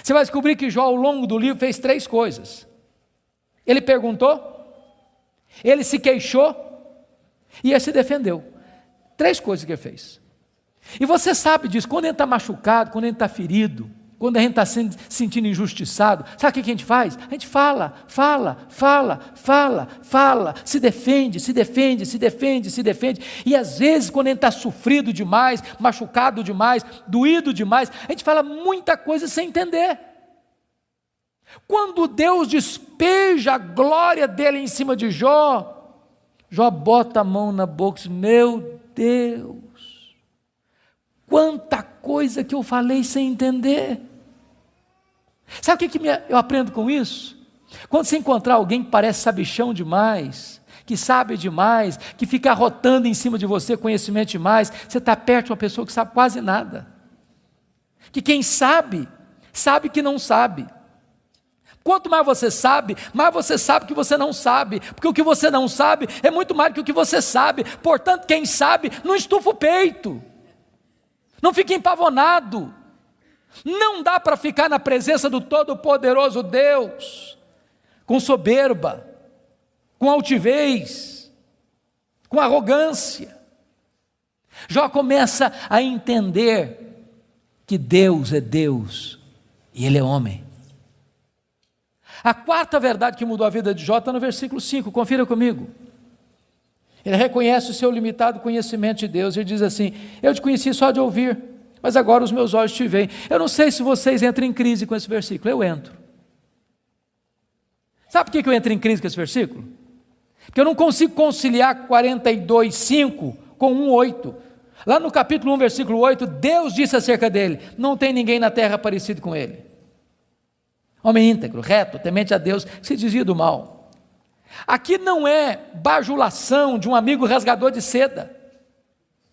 Você vai descobrir que Jó, ao longo do livro, fez 3 coisas. Ele perguntou, ele se queixou e ele se defendeu. 3 coisas que ele fez. E você sabe disso, quando a gente está machucado, quando a gente está ferido, quando a gente está se sentindo injustiçado, sabe o que a gente faz? A gente fala, se defende, e às vezes quando a gente está sofrido demais, machucado demais, doído demais, a gente fala muita coisa sem entender. Quando Deus despeja a glória dele em cima de Jó, Jó bota a mão na boca e diz: meu Deus, quanta coisa que eu falei sem entender. Sabe o que eu aprendo com isso? Quando você encontrar alguém que parece sabichão demais, que sabe demais, que fica arrotando em cima de você conhecimento demais. Você está perto de uma pessoa que sabe quase nada. Que quem sabe, sabe que não sabe. Quanto mais você sabe que você não sabe, porque o que você não sabe é muito mais do que o que você sabe. Portanto, quem sabe, não estufa o peito, não fica empavonado. Não dá para ficar na presença do Todo-Poderoso Deus com soberba, com altivez, com arrogância. Jó começa a entender que Deus é Deus e Ele é homem. A quarta verdade que mudou a vida de Jó está no versículo 5, confira comigo. Ele reconhece o seu limitado conhecimento de Deus, ele diz assim: eu te conheci só de ouvir, mas agora os meus olhos te veem. Eu não sei se vocês entram em crise com esse versículo, eu entro. Sabe por que eu entro em crise com esse versículo? Porque eu não consigo conciliar 42:5 com 1:8. Lá no capítulo 1, versículo 8, Deus disse acerca dele: não tem ninguém na terra parecido com ele. Homem íntegro, reto, temente a Deus, que se desvia do mal. Aqui não é bajulação de um amigo rasgador de seda.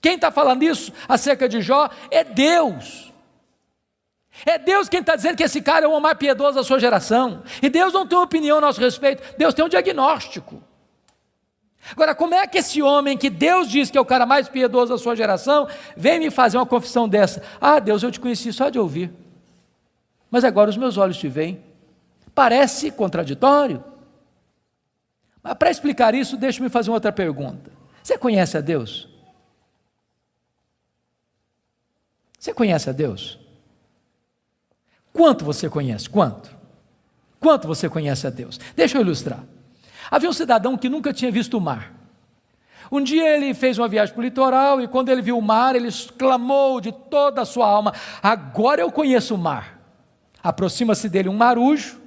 Quem está falando isso acerca de Jó é Deus. É Deus quem está dizendo que esse cara é o homem mais piedoso da sua geração. E Deus não tem uma opinião a nosso respeito, Deus tem um diagnóstico. Agora, como é que esse homem que Deus diz que é o cara mais piedoso da sua geração, vem me fazer uma confissão dessa? Ah, Deus, eu te conheci só de ouvir, mas agora os meus olhos te veem. Parece contraditório. Mas para explicar isso, deixe-me fazer uma outra pergunta. Você conhece a Deus? Você conhece a Deus? Quanto você conhece? Quanto? Quanto você conhece a Deus? Deixa eu ilustrar. Havia um cidadão que nunca tinha visto o mar. Um dia ele fez uma viagem para o litoral e quando ele viu o mar, ele exclamou de toda a sua alma: agora eu conheço o mar. Aproxima-se dele um marujo,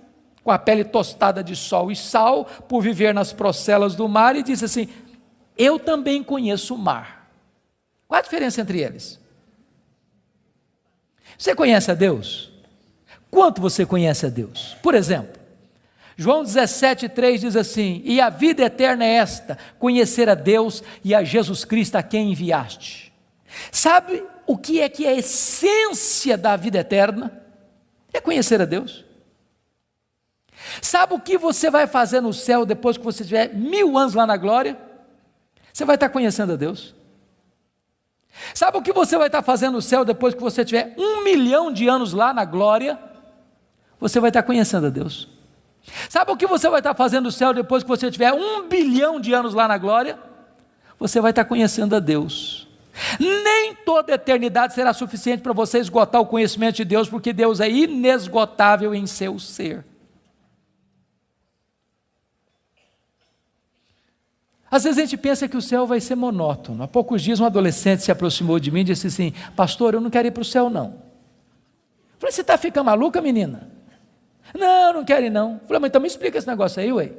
com a pele tostada de sol e sal, por viver nas procelas do mar, e disse assim: eu também conheço o mar. Qual a diferença entre eles? Você conhece a Deus? Quanto você conhece a Deus? Por exemplo, João 17,3 diz assim: e a vida eterna é esta, conhecer a Deus e a Jesus Cristo a quem enviaste. Sabe o que é a essência da vida eterna? É conhecer a Deus. Sabe o que você vai fazer no céu depois que você tiver 1000 anos lá na glória? Você vai estar conhecendo a Deus. Sabe o que você vai estar fazendo no céu depois que você tiver 1 milhão de anos lá na glória? Você vai estar conhecendo a Deus. Sabe o que você vai estar fazendo no céu depois que você tiver 1 bilhão de anos lá na glória? Você vai estar conhecendo a Deus. Nem toda a eternidade será suficiente para você esgotar o conhecimento de Deus, porque Deus é inesgotável em seu ser. Às vezes a gente pensa que o céu vai ser monótono. Há poucos dias um adolescente se aproximou de mim e disse assim: pastor, eu não quero ir para o céu não. Eu falei: você está ficando maluca, menina? Não, não quero ir não. Eu falei: mas então me explica esse negócio aí, ué.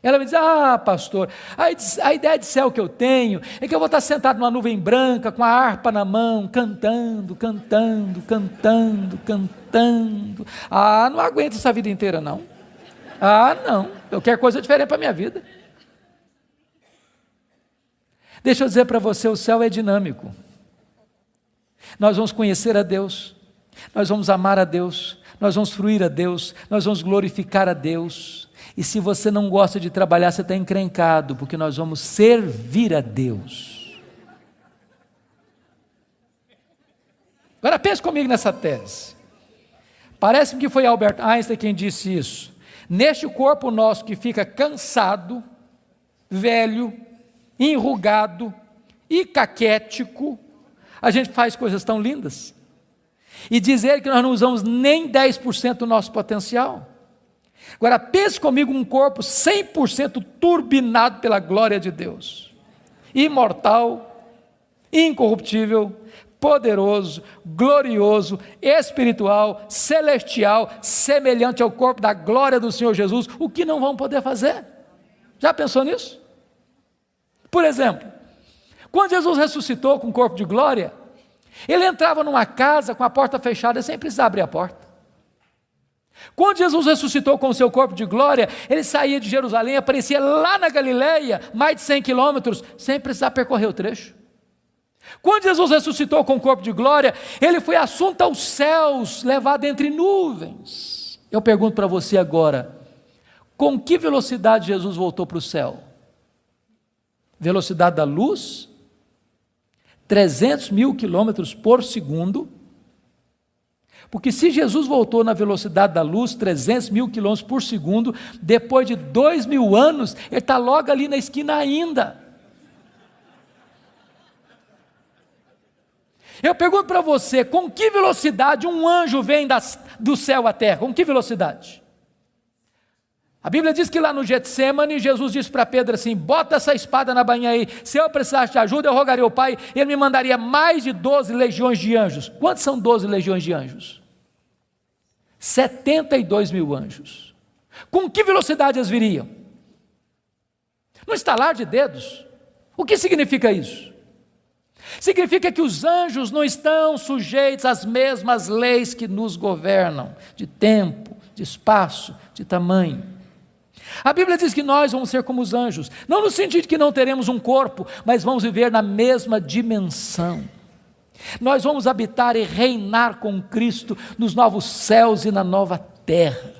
Ela me diz: ah, pastor, a ideia de céu que eu tenho é que eu vou estar sentado numa nuvem branca, com a harpa na mão, cantando. Ah, não aguento essa vida inteira não. Ah, não, eu quero coisa diferente para a minha vida. Deixa eu dizer para você, o céu é dinâmico. Nós vamos conhecer a Deus, nós vamos amar a Deus, nós vamos fruir a Deus, nós vamos glorificar a Deus. E se você não gosta de trabalhar, você está encrencado, porque nós vamos servir a Deus. Agora pense comigo nessa tese. Parece-me que foi Albert Einstein quem disse isso. Neste corpo nosso que fica cansado, velho, enrugado e caquético, a gente faz coisas tão lindas. E dizer que nós não usamos nem 10% do nosso potencial. Agora pense comigo um corpo 100% turbinado pela glória de Deus. Imortal, incorruptível, poderoso, glorioso, espiritual, celestial, semelhante ao corpo da glória do Senhor Jesus. O que não vamos poder fazer? Já pensou nisso? Por exemplo, quando Jesus ressuscitou com o corpo de glória, ele entrava numa casa com a porta fechada sem precisar abrir a porta. Quando Jesus ressuscitou com o seu corpo de glória, ele saía de Jerusalém, aparecia lá na Galileia, mais de 100 quilômetros, sem precisar percorrer o trecho. Quando Jesus ressuscitou com o corpo de glória, ele foi assunto aos céus, levado entre nuvens. Eu pergunto para você agora, com que velocidade Jesus voltou para o céu? Velocidade da luz? 300 mil quilômetros por segundo. Porque se Jesus voltou na velocidade da luz, 300 mil quilômetros por segundo, depois de 2000 anos, ele está logo ali na esquina ainda. Eu pergunto para você, com que velocidade um anjo vem do céu à terra? Com que velocidade? A Bíblia diz que lá no Getsêmani, Jesus disse para Pedro assim, bota essa espada na bainha aí, se eu precisasse de ajuda, eu rogaria ao Pai, ele me mandaria mais de 12 legiões de anjos. Quantos são 12 legiões de anjos? 72 mil anjos. Com que velocidade eles viriam? No estalar de dedos. O que significa isso? Significa que os anjos não estão sujeitos às mesmas leis que nos governam, de tempo, de espaço, de tamanho. A Bíblia diz que nós vamos ser como os anjos, não no sentido de que não teremos um corpo, mas vamos viver na mesma dimensão. Nós vamos habitar e reinar com Cristo nos novos céus e na nova terra.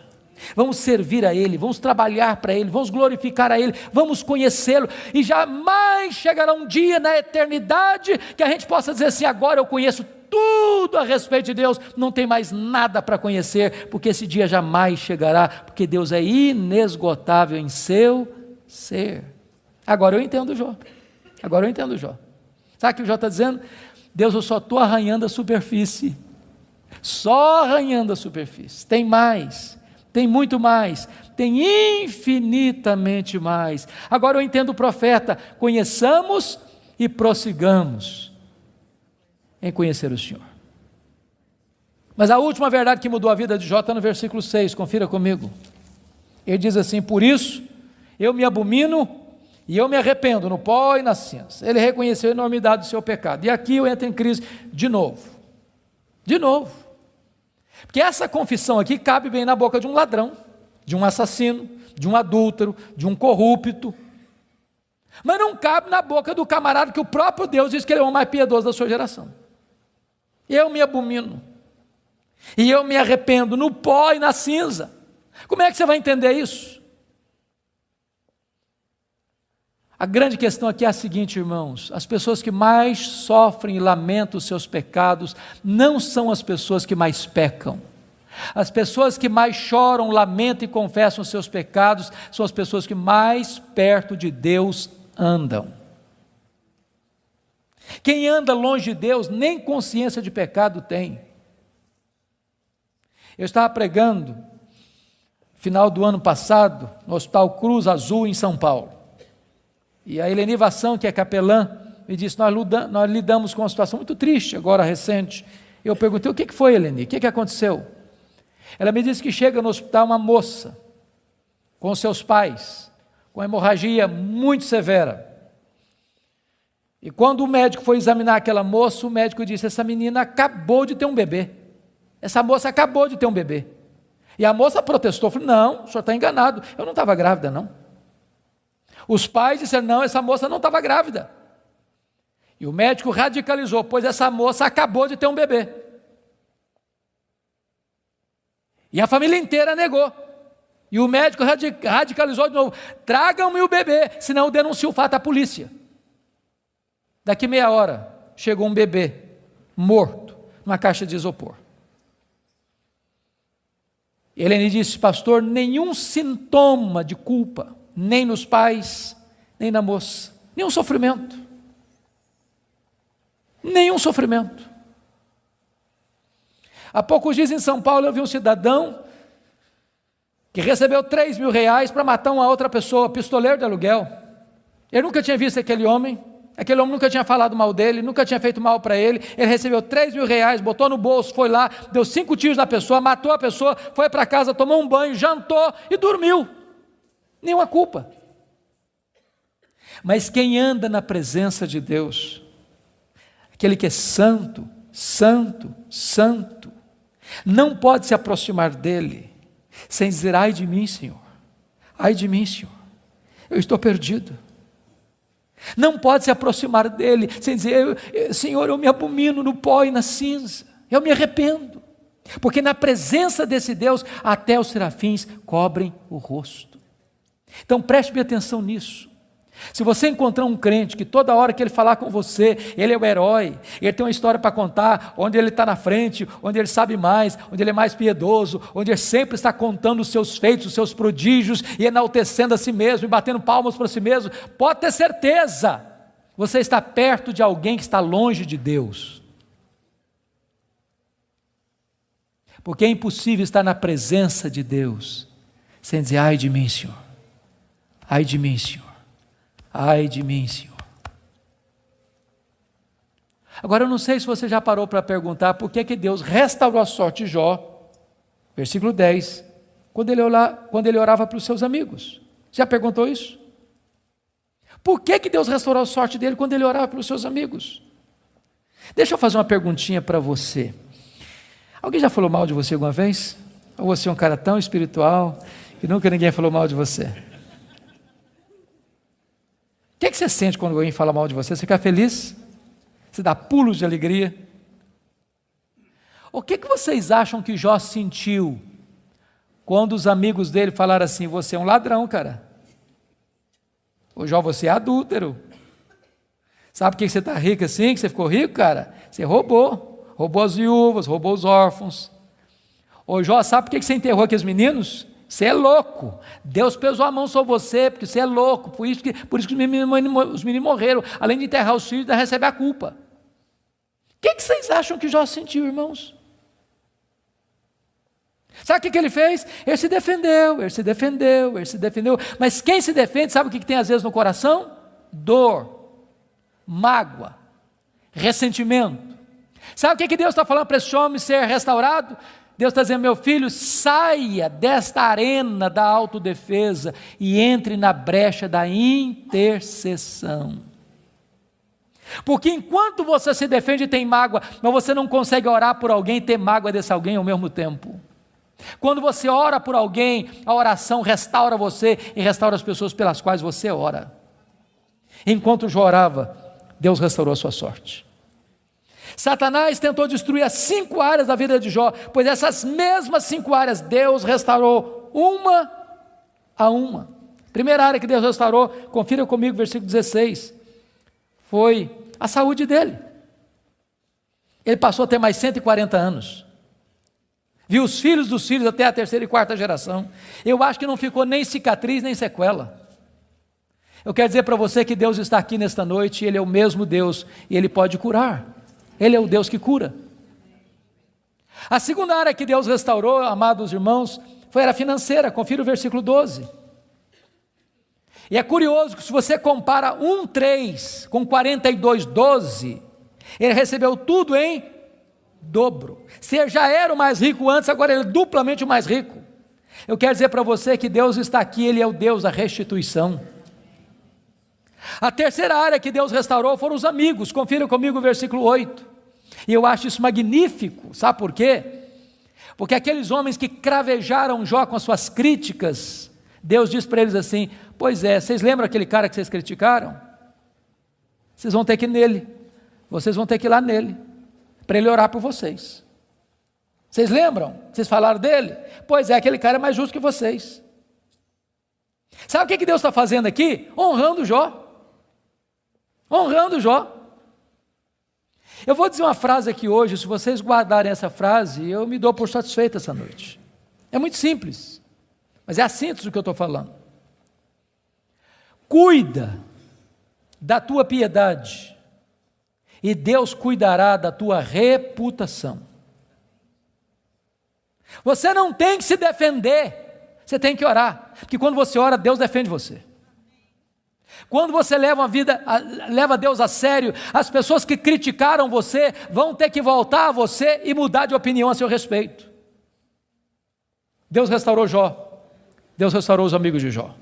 Vamos servir a Ele, vamos trabalhar para Ele, vamos glorificar a Ele, vamos conhecê-lo, e jamais chegará um dia na eternidade que a gente possa dizer assim, agora eu conheço tudo a respeito de Deus, não tem mais nada para conhecer, porque esse dia jamais chegará, porque Deus é inesgotável em seu ser. Agora eu entendo Jó, sabe o que o Jó está dizendo? Deus, eu só estou arranhando a superfície, só arranhando a superfície, tem mais, tem muito mais, tem infinitamente mais. Agora eu entendo o profeta, conheçamos e prossigamos em conhecer o Senhor. Mas a última verdade que mudou a vida de Jó está no versículo 6, confira comigo. Ele diz assim, por isso eu me abomino e eu me arrependo no pó e na cinza. Ele reconheceu a enormidade do seu pecado. E aqui eu entro em crise de novo. Porque essa confissão aqui cabe bem na boca de um ladrão, de um assassino, de um adúltero, de um corrupto. Mas não cabe na boca do camarada que o próprio Deus diz que ele é o mais piedoso da sua geração. Eu me abomino. E eu me arrependo no pó e na cinza. Como é que você vai entender isso? A grande questão aqui é a seguinte, irmãos, as pessoas que mais sofrem e lamentam os seus pecados não são as pessoas que mais pecam. As pessoas que mais choram, lamentam e confessam os seus pecados são as pessoas que mais perto de Deus andam. Quem anda longe de Deus nem consciência de pecado tem. Eu estava pregando final do ano passado no Hospital Cruz Azul em São Paulo. E a Eleni Vassão, que é capelã, me disse, nós lidamos com uma situação muito triste, agora recente. Eu perguntei, o que foi, Eleni? O que aconteceu? Ela me disse que chega no hospital uma moça, com seus pais, com hemorragia muito severa. E quando o médico foi examinar aquela moça, o médico disse, essa menina acabou de ter um bebê. Essa moça acabou de ter um bebê. E a moça protestou, falou, não, o senhor está enganado, eu não estava grávida não. Os pais disseram, não, essa moça não estava grávida. E o médico radicalizou, pois essa moça acabou de ter um bebê. E a família inteira negou. E o médico radicalizou de novo, tragam-me o bebê, senão eu denuncio o fato à polícia. Daqui meia hora, chegou um bebê, morto, numa caixa de isopor. Helene disse, pastor, nenhum sintoma de culpa, nem nos pais, nem na moça, nenhum sofrimento. Há poucos dias em São Paulo eu vi um cidadão que recebeu 3 mil reais para matar uma outra pessoa, pistoleiro de aluguel. Ele nunca tinha visto aquele homem nunca tinha falado mal dele, nunca tinha feito mal para ele. Ele recebeu 3 mil reais, botou no bolso, foi lá, deu 5 tiros na pessoa, matou a pessoa, foi para casa, tomou um banho, jantou e dormiu. Nenhuma culpa. Mas quem anda na presença de Deus, aquele que é santo, santo, santo, não pode se aproximar dele, sem dizer: ai de mim, Senhor, ai de mim, Senhor, eu estou perdido. Não pode se aproximar dele sem dizer: Senhor, eu me abomino no pó e na cinza, eu me arrependo, porque na presença desse Deus até os serafins cobrem o rosto. Então preste bem atenção nisso. Se você encontrar um crente que toda hora que ele falar com você, ele é o herói, ele tem uma história para contar, onde ele está na frente, onde ele sabe mais, onde ele é mais piedoso, onde ele sempre está contando os seus feitos, os seus prodígios, e enaltecendo a si mesmo, e batendo palmas para si mesmo, pode ter certeza, você está perto de alguém que está longe de Deus. Porque é impossível estar na presença de Deus sem dizer: ai de mim, Senhor, ai de mim, Senhor, ai de mim, Senhor. Agora eu não sei se você já parou para perguntar por que Deus restaurou a sorte de Jó, versículo 10, quando ele orava para os seus amigos. Já perguntou isso? Por que Deus restaurou a sorte dele quando ele orava pelos seus amigos? Deixa eu fazer uma perguntinha para você. Alguém já falou mal de você alguma vez? Ou você é um cara tão espiritual que nunca ninguém falou mal de você? O que você sente quando alguém fala mal de você? Você fica feliz? Você dá pulos de alegria? O que vocês acham que Jó sentiu quando os amigos dele falaram assim: você é um ladrão, cara? Ô Jó, você é adúltero. Sabe por que você está rico assim, que você ficou rico, cara? Você roubou as viúvas, roubou os órfãos. Ô Jó, sabe por que você enterrou aqueles meninos? Você é louco, Deus pesou a mão sobre você, porque você é louco, por isso que os meninos morreram, além de enterrar os filhos, ainda recebe a culpa. O que vocês acham que Jó sentiu, irmãos? Sabe o que ele fez? Ele se defendeu, mas quem se defende, sabe o que tem às vezes no coração? Dor, mágoa, ressentimento. Sabe o que Deus está falando para esse homem ser restaurado? Deus está dizendo: meu filho, saia desta arena da autodefesa e entre na brecha da intercessão. Porque enquanto você se defende e tem mágoa, mas você não consegue orar por alguém e ter mágoa desse alguém ao mesmo tempo. Quando você ora por alguém, a oração restaura você e restaura as pessoas pelas quais você ora. Enquanto Jó orava, Deus restaurou a sua sorte. Satanás tentou destruir as 5 áreas da vida de Jó, pois essas mesmas 5 áreas Deus restaurou uma a uma. Primeira área que Deus restaurou, confira comigo, versículo 16, foi a saúde dele. Ele passou a ter mais 140 anos. Viu os filhos dos filhos até a 3ª e 4ª geração. Eu acho que não ficou nem cicatriz, nem sequela. Eu quero dizer para você que Deus está aqui nesta noite, Ele é o mesmo Deus, e Ele pode curar. Ele é o Deus que cura. A segunda área que Deus restaurou, amados irmãos, foi a área financeira. Confira o versículo 12. E é curioso que se você compara 1:3 com 42:12, ele recebeu tudo em dobro. Se já era o mais rico antes, agora ele é duplamente o mais rico. Eu quero dizer para você que Deus está aqui, Ele é o Deus da restituição. A terceira área que Deus restaurou foram os amigos. Confira comigo o versículo 8. E eu acho isso magnífico. Sabe por quê? Porque aqueles homens que cravejaram Jó com as suas críticas, Deus diz para eles assim: pois é, vocês lembram aquele cara que vocês criticaram? Vocês vão ter que ir nele, vocês vão ter que ir lá nele, para ele orar por vocês. Vocês lembram? Vocês falaram dele? Pois é, aquele cara é mais justo que vocês. Sabe o que Deus está fazendo aqui? Honrando Jó. Honrando Jó. Eu vou dizer uma frase aqui hoje, se vocês guardarem essa frase, eu me dou por satisfeito essa noite. É muito simples, mas é a síntese do que eu estou falando. Cuida da tua piedade, e Deus cuidará da tua reputação. Você não tem que se defender, você tem que orar, porque quando você ora, Deus defende você. Quando você leva Deus a sério, as pessoas que criticaram você vão ter que voltar a você e mudar de opinião a seu respeito. Deus restaurou Jó, Deus restaurou os amigos de Jó.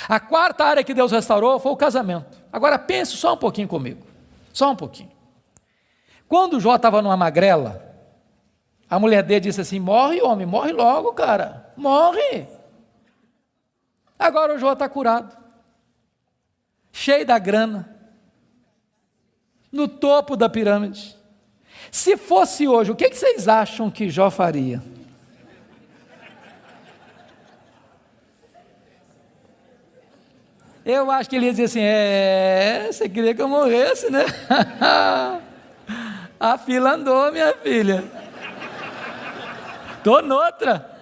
A quarta área que Deus restaurou foi o casamento. Agora pense só um pouquinho comigo, só um pouquinho. Quando Jó estava numa magrela, a mulher dele disse assim: morre homem, morre logo cara, Morre. Agora o Jó está curado, cheio da grana, no topo da pirâmide. Se fosse hoje, o que vocês acham que Jó faria? Eu acho que ele ia dizer assim, você queria que eu morresse, né? A fila andou, minha filha. Estou noutra.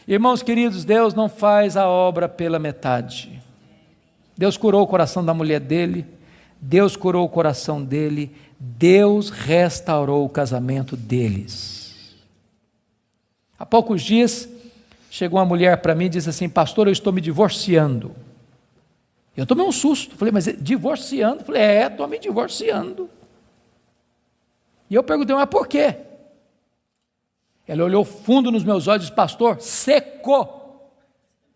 Irmãos queridos, Deus não faz a obra pela metade. Deus curou o coração da mulher dele, Deus curou o coração dele, Deus restaurou o casamento deles. Há poucos dias, chegou uma mulher para mim e disse assim, pastor, eu estou me divorciando. Eu tomei um susto, falei, mas divorciando? Falei, estou me divorciando. E eu perguntei, mas por quê? Ela olhou fundo nos meus olhos e disse, pastor, secou.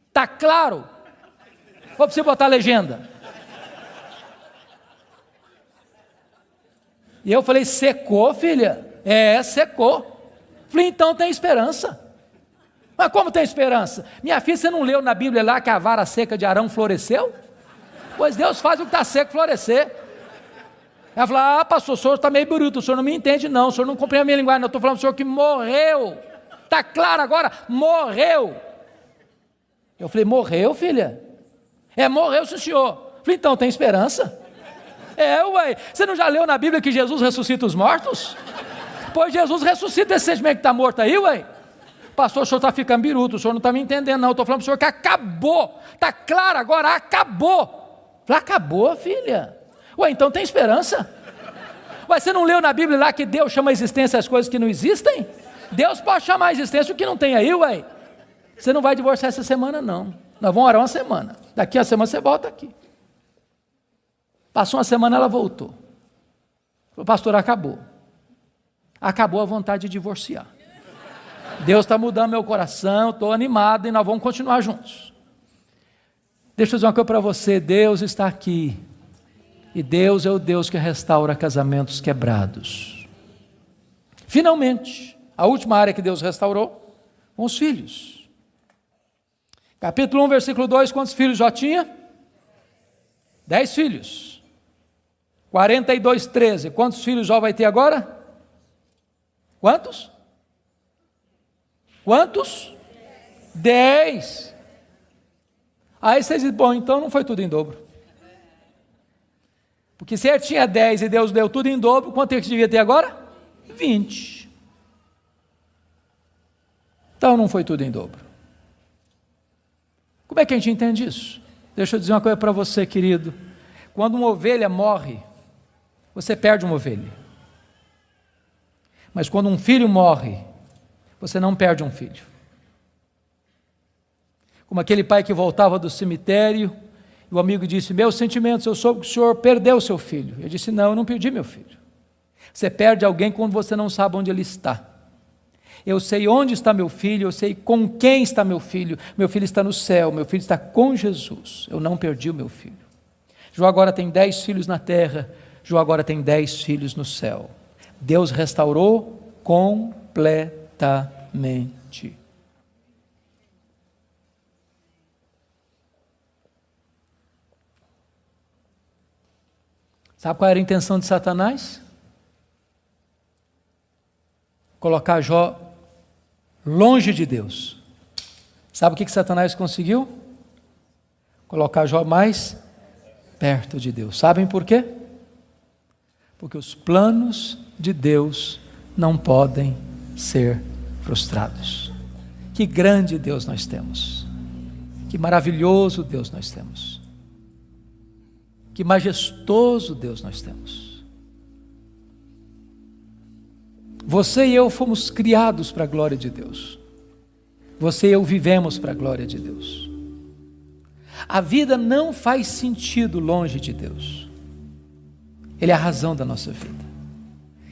Está claro? Vou você botar a legenda. E eu falei, secou, filha? Secou. Falei, então tem esperança. Mas como tem esperança? Minha filha, você não leu na Bíblia lá que a vara seca de Arão floresceu? Pois Deus faz o que está seco florescer. Ela falou, pastor, o senhor está meio bruto, o senhor não me entende não, o senhor não compreende a minha linguagem, não, eu estou falando do senhor que morreu. Está claro agora? Morreu. Eu falei, morreu, filha? Morreu, sim, senhor. Eu falei, então tem esperança? Ué, você não já leu na Bíblia que Jesus ressuscita os mortos? Pois Jesus ressuscita esse sentimento que está morto aí, ué. Pastor, o senhor está ficando biruto, o senhor não está me entendendo não, eu estou falando para o senhor que acabou, está claro agora, acabou. Eu falei, acabou, filha? Ué, então tem esperança? Ué, você não leu na Bíblia lá que Deus chama a existência as coisas que não existem? Deus pode chamar a existência o que não tem aí, ué. Você não vai divorciar essa semana não, nós vamos orar uma semana, daqui a semana você volta aqui. Passou uma semana, ela voltou. Falou, pastor, acabou a vontade de divorciar. Deus está mudando meu coração, estou animado e nós vamos continuar juntos. Deixa eu dizer uma coisa para você, Deus está aqui. E Deus é o Deus que restaura casamentos quebrados. Finalmente, a última área que Deus restaurou, com os filhos. Capítulo 1, versículo 2, quantos filhos Jó tinha? 10 filhos. 42, 13, quantos filhos Jó vai ter agora? Quantos? 10. Aí vocês dizem, bom, então não foi tudo em dobro. Porque se ele tinha 10 e Deus deu tudo em dobro, quanto é que devia ter agora? 20. Então não foi tudo em dobro. Como é que a gente entende isso? Deixa eu dizer uma coisa para você, querido. Quando uma ovelha morre, você perde uma ovelha. Mas quando um filho morre, você não perde um filho. Como aquele pai que voltava do cemitério, e o amigo disse, meus sentimentos, eu soube que o senhor perdeu seu filho. Eu disse, não, eu não perdi meu filho. Você perde alguém quando você não sabe onde ele está. Eu sei onde está meu filho, eu sei com quem está meu filho está no céu, meu filho está com Jesus, eu não perdi o meu filho. Jó agora tem 10 filhos na terra, Jó agora tem 10 filhos no céu. Deus restaurou completamente. Sabe qual era a intenção de Satanás? Colocar Jó longe de Deus. Sabe o que Satanás conseguiu? Colocar Jó mais perto de Deus. Sabem por quê? Porque os planos de Deus não podem ser frustrados. Que grande Deus nós temos. Que maravilhoso Deus nós temos. Que majestoso Deus nós temos. Você e eu fomos criados para a glória de Deus. Você e eu vivemos para a glória de Deus. A vida não faz sentido longe de Deus. Ele é a razão da nossa vida.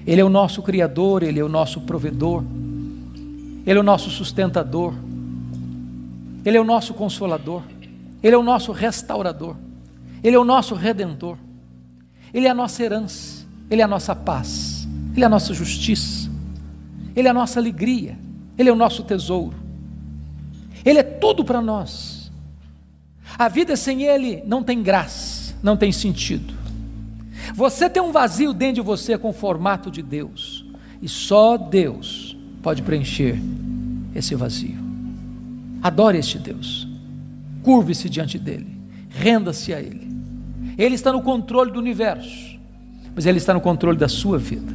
Ele é o nosso Criador, Ele é o nosso provedor, Ele é o nosso sustentador, Ele é o nosso consolador, Ele é o nosso restaurador, Ele é o nosso redentor, Ele é a nossa herança, Ele é a nossa paz, Ele é a nossa justiça, Ele é a nossa alegria, Ele é o nosso tesouro, Ele é tudo para nós. A vida sem Ele não tem graça, não tem sentido. Você tem um vazio dentro de você com o formato de Deus, e só Deus pode preencher esse vazio. Adore este Deus, curve-se diante dEle, renda-se a Ele. Ele está no controle do universo, mas Ele está no controle da sua vida.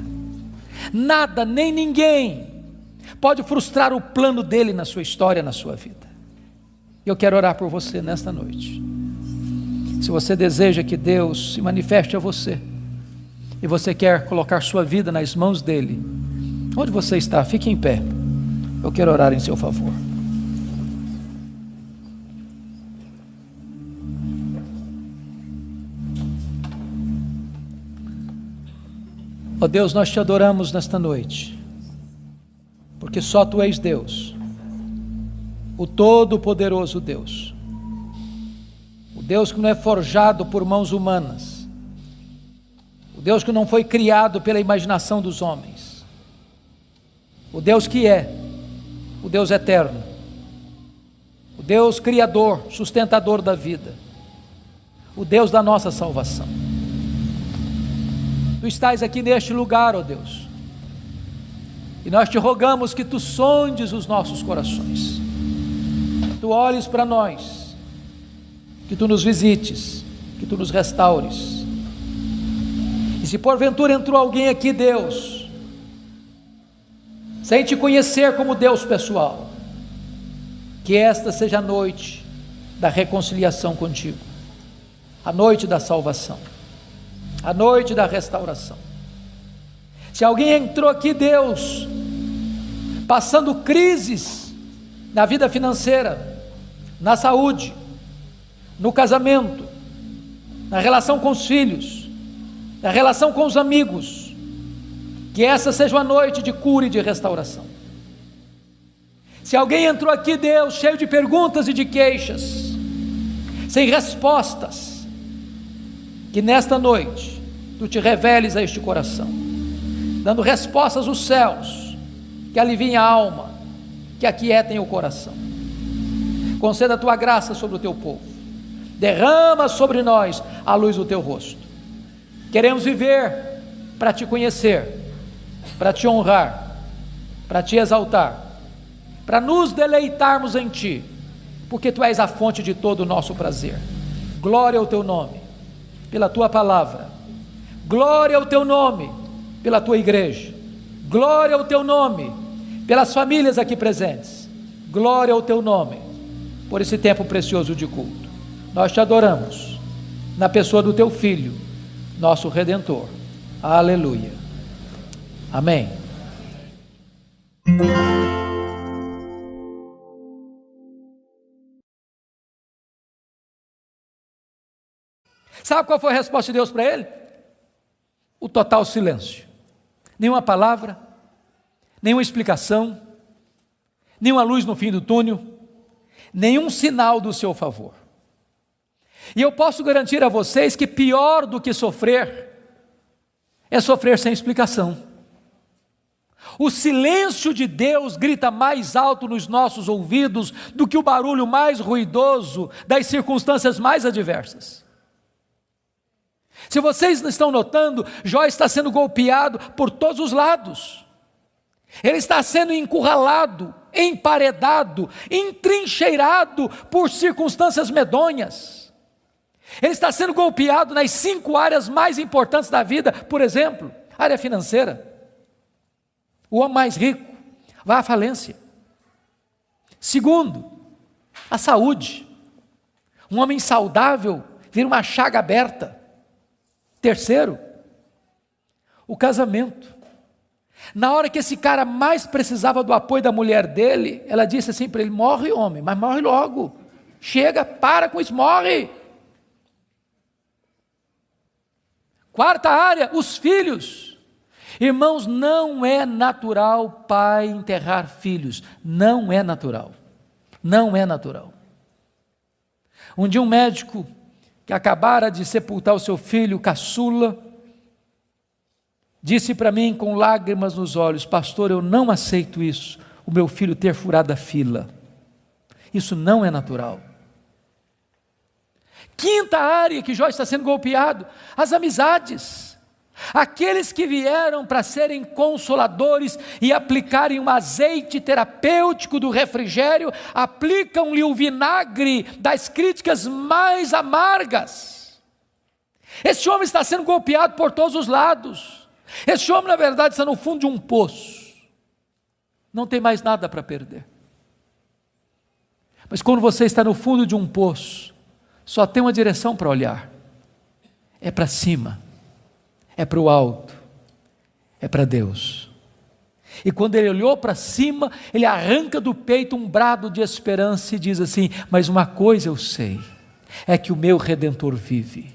Nada, nem ninguém pode frustrar o plano dEle na sua história, na sua vida. Eu quero orar por você nesta noite. Se você deseja que Deus se manifeste a você, e você quer colocar sua vida nas mãos dEle, onde você está, fique em pé. Eu quero orar em seu favor. Ó Deus, nós te adoramos nesta noite, porque só Tu és Deus, o Todo-Poderoso Deus, o Deus que não é forjado por mãos humanas, o Deus que não foi criado pela imaginação dos homens, o Deus que é, o Deus eterno, o Deus criador, sustentador da vida, o Deus da nossa salvação. Tu estás aqui neste lugar, ó Deus, e nós te rogamos que Tu sondes os nossos corações, que Tu olhes para nós, que Tu nos visites, que Tu nos restaures. E se porventura entrou alguém aqui, Deus, sem Te conhecer como Deus pessoal, que esta seja a noite da reconciliação contigo, a noite da salvação, a noite da restauração. Se alguém entrou aqui, Deus, passando crises na vida financeira, na saúde, no casamento, na relação com os filhos, na relação com os amigos, que essa seja uma noite de cura e de restauração. Se alguém entrou aqui, Deus, cheio de perguntas e de queixas, sem respostas, que nesta noite Tu te reveles a este coração, dando respostas aos céus, que aliviem a alma, que aquietem o coração. Conceda a Tua graça sobre o Teu povo, derrama sobre nós a luz do Teu rosto. Queremos viver para Te conhecer, para Te honrar, para Te exaltar, para nos deleitarmos em Ti, porque Tu és a fonte de todo o nosso prazer. Glória ao Teu nome, pela Tua palavra, glória ao Teu nome, pela Tua igreja, glória ao Teu nome, pelas famílias aqui presentes, glória ao Teu nome, por esse tempo precioso de culto. Nós Te adoramos, na pessoa do Teu Filho, nosso Redentor. Aleluia. Amém. Sabe qual foi a resposta de Deus para ele? O total silêncio. Nenhuma palavra, nenhuma explicação, nenhuma luz no fim do túnel, nenhum sinal do seu favor. E eu posso garantir a vocês que pior do que sofrer é sofrer sem explicação. O silêncio de Deus grita mais alto nos nossos ouvidos do que o barulho mais ruidoso das circunstâncias mais adversas. Se vocês não estão notando, Jó está sendo golpeado por todos os lados. Ele está sendo encurralado, emparedado, entrincheirado por circunstâncias medonhas. Ele está sendo golpeado nas 5 áreas mais importantes da vida. Por exemplo, área financeira. O homem mais rico vai à falência. Segundo, a saúde. Um homem saudável vira uma chaga aberta. Terceiro, o casamento. Na hora que esse cara mais precisava do apoio da mulher dele, ela disse assim para ele: morre, homem, mas morre logo. Chega, para com isso, morre. Quarta área, os filhos. Irmãos, não é natural pai enterrar filhos. Não é natural. Não é natural. Um dia um médico que acabara de sepultar o seu filho caçula, disse para mim com lágrimas nos olhos: pastor, eu não aceito isso, o meu filho ter furado a fila. Isso não é natural. Quinta área que Jó está sendo golpeado: as amizades. Aqueles que vieram para serem consoladores e aplicarem um azeite terapêutico do refrigério, aplicam-lhe o vinagre das críticas mais amargas. Esse homem está sendo golpeado por todos os lados. Esse homem, na verdade, está no fundo de um poço. Não tem mais nada para perder. Mas quando você está no fundo de um poço, só tem uma direção para olhar: é para cima, é para o alto, é para Deus. E quando ele olhou para cima, ele arranca do peito um brado de esperança e diz assim: mas uma coisa eu sei, é que o meu Redentor vive,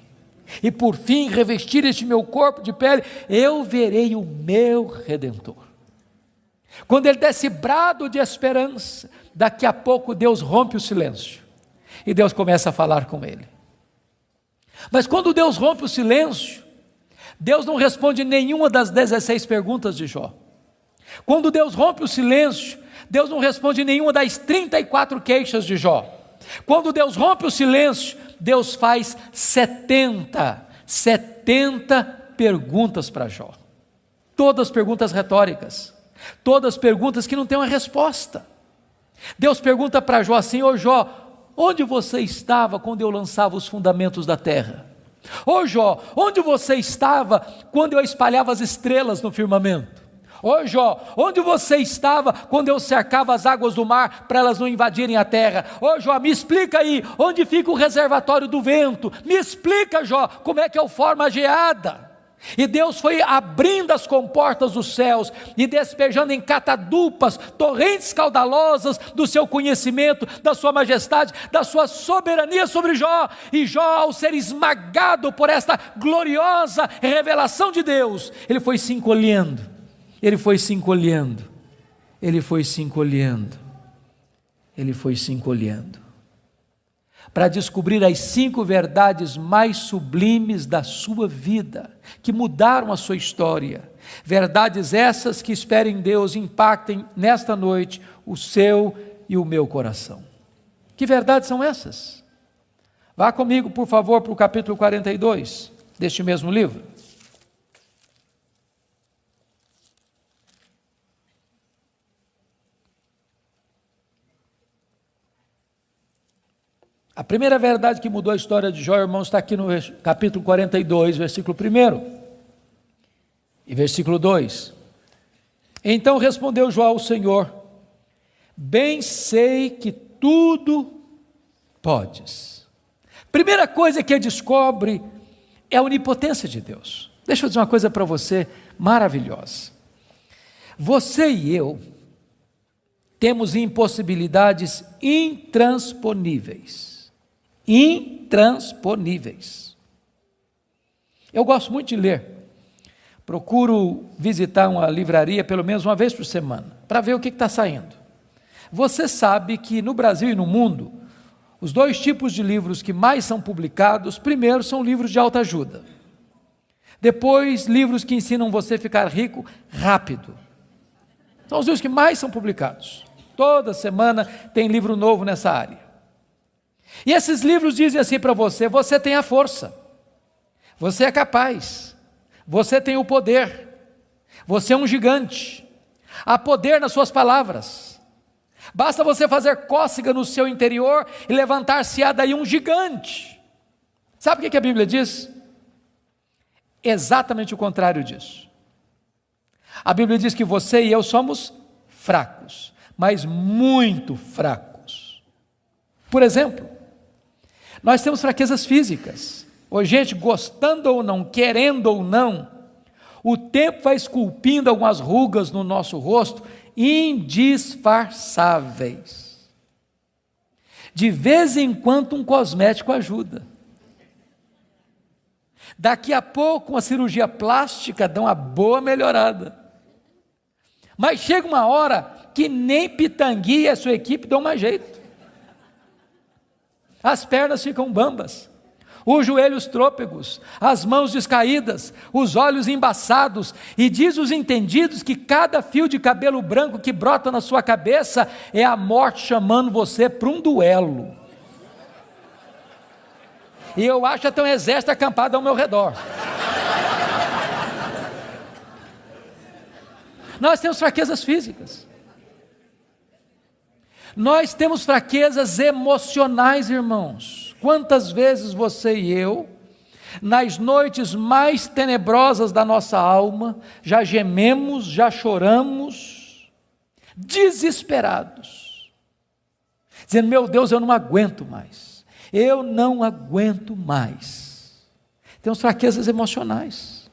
e por fim revestir este meu corpo de pele, eu verei o meu Redentor. Quando ele dá esse brado de esperança, daqui a pouco Deus rompe o silêncio, e Deus começa a falar com ele. Mas quando Deus rompe o silêncio, Deus não responde nenhuma das 16 perguntas de Jó. Quando Deus rompe o silêncio, Deus não responde nenhuma das 34 queixas de Jó. Quando Deus rompe o silêncio, Deus faz 70 perguntas para Jó. Todas perguntas retóricas, todas perguntas que não têm uma resposta. Deus pergunta para Jó assim: ô Jó, onde você estava quando eu lançava os fundamentos da terra? Ô Jó, onde você estava quando eu espalhava as estrelas no firmamento? Ô Jó, onde você estava quando eu cercava as águas do mar para elas não invadirem a terra? Ô Jó, me explica aí, onde fica o reservatório do vento? Me explica, Jó, como é que eu formo a geada? E Deus foi abrindo as comportas dos céus e despejando em catadupas, torrentes caudalosas do seu conhecimento, da sua majestade, da sua soberania sobre Jó. E Jó, ao ser esmagado por esta gloriosa revelação de Deus, ele foi se encolhendo, ele foi se encolhendo, ele foi se encolhendo, ele foi se encolhendo, para descobrir as 5 verdades mais sublimes da sua vida, que mudaram a sua história. Verdades essas que, espero em Deus, impactem nesta noite o seu e o meu coração. Que verdades são essas? Vá comigo, por favor, para o capítulo 42 deste mesmo livro. A primeira verdade que mudou a história de Jó, irmãos, está aqui no capítulo 42, versículo 1 e versículo 2. Então respondeu Jó ao Senhor: bem sei que tudo podes. Primeira coisa que ele descobre é a onipotência de Deus. Deixa eu dizer uma coisa para você maravilhosa. Você e eu temos impossibilidades intransponíveis. Intransponíveis. Eu gosto muito de ler. Procuro visitar uma livraria pelo menos uma vez por semana, para ver o que está saindo. Você sabe que no Brasil e no mundo, os 2 tipos de livros que mais são publicados, primeiro são livros de autoajuda. Depois, livros que ensinam você a ficar rico rápido. São os livros que mais são publicados. Toda semana tem livro novo nessa área. E esses livros dizem assim para você: você tem a força, você é capaz, você tem o poder, você é um gigante, há poder nas suas palavras, basta você fazer cócega no seu interior e levantar-se-á daí um gigante. Sabe o que a Bíblia diz? Exatamente o contrário disso. A Bíblia diz que você e eu somos fracos, mas muito fracos. Por exemplo, nós temos fraquezas físicas. Ô, gente, gostando ou não, querendo ou não, o tempo vai esculpindo algumas rugas no nosso rosto, indisfarçáveis. De vez em quando um cosmético ajuda. Daqui a pouco uma cirurgia plástica dá uma boa melhorada. Mas chega uma hora que nem Pitangui e a sua equipe dão mais jeito. As pernas ficam bambas, os joelhos trôpegos, as mãos descaídas, os olhos embaçados, e diz os entendidos que cada fio de cabelo branco que brota na sua cabeça é a morte chamando você para um duelo. E eu acho até um exército acampado ao meu redor. Nós temos fraquezas físicas. Nós temos fraquezas emocionais, irmãos. Quantas vezes você e eu, nas noites mais tenebrosas da nossa alma, já gememos, já choramos, desesperados, dizendo: meu Deus, eu não aguento mais, eu não aguento mais. Temos fraquezas emocionais.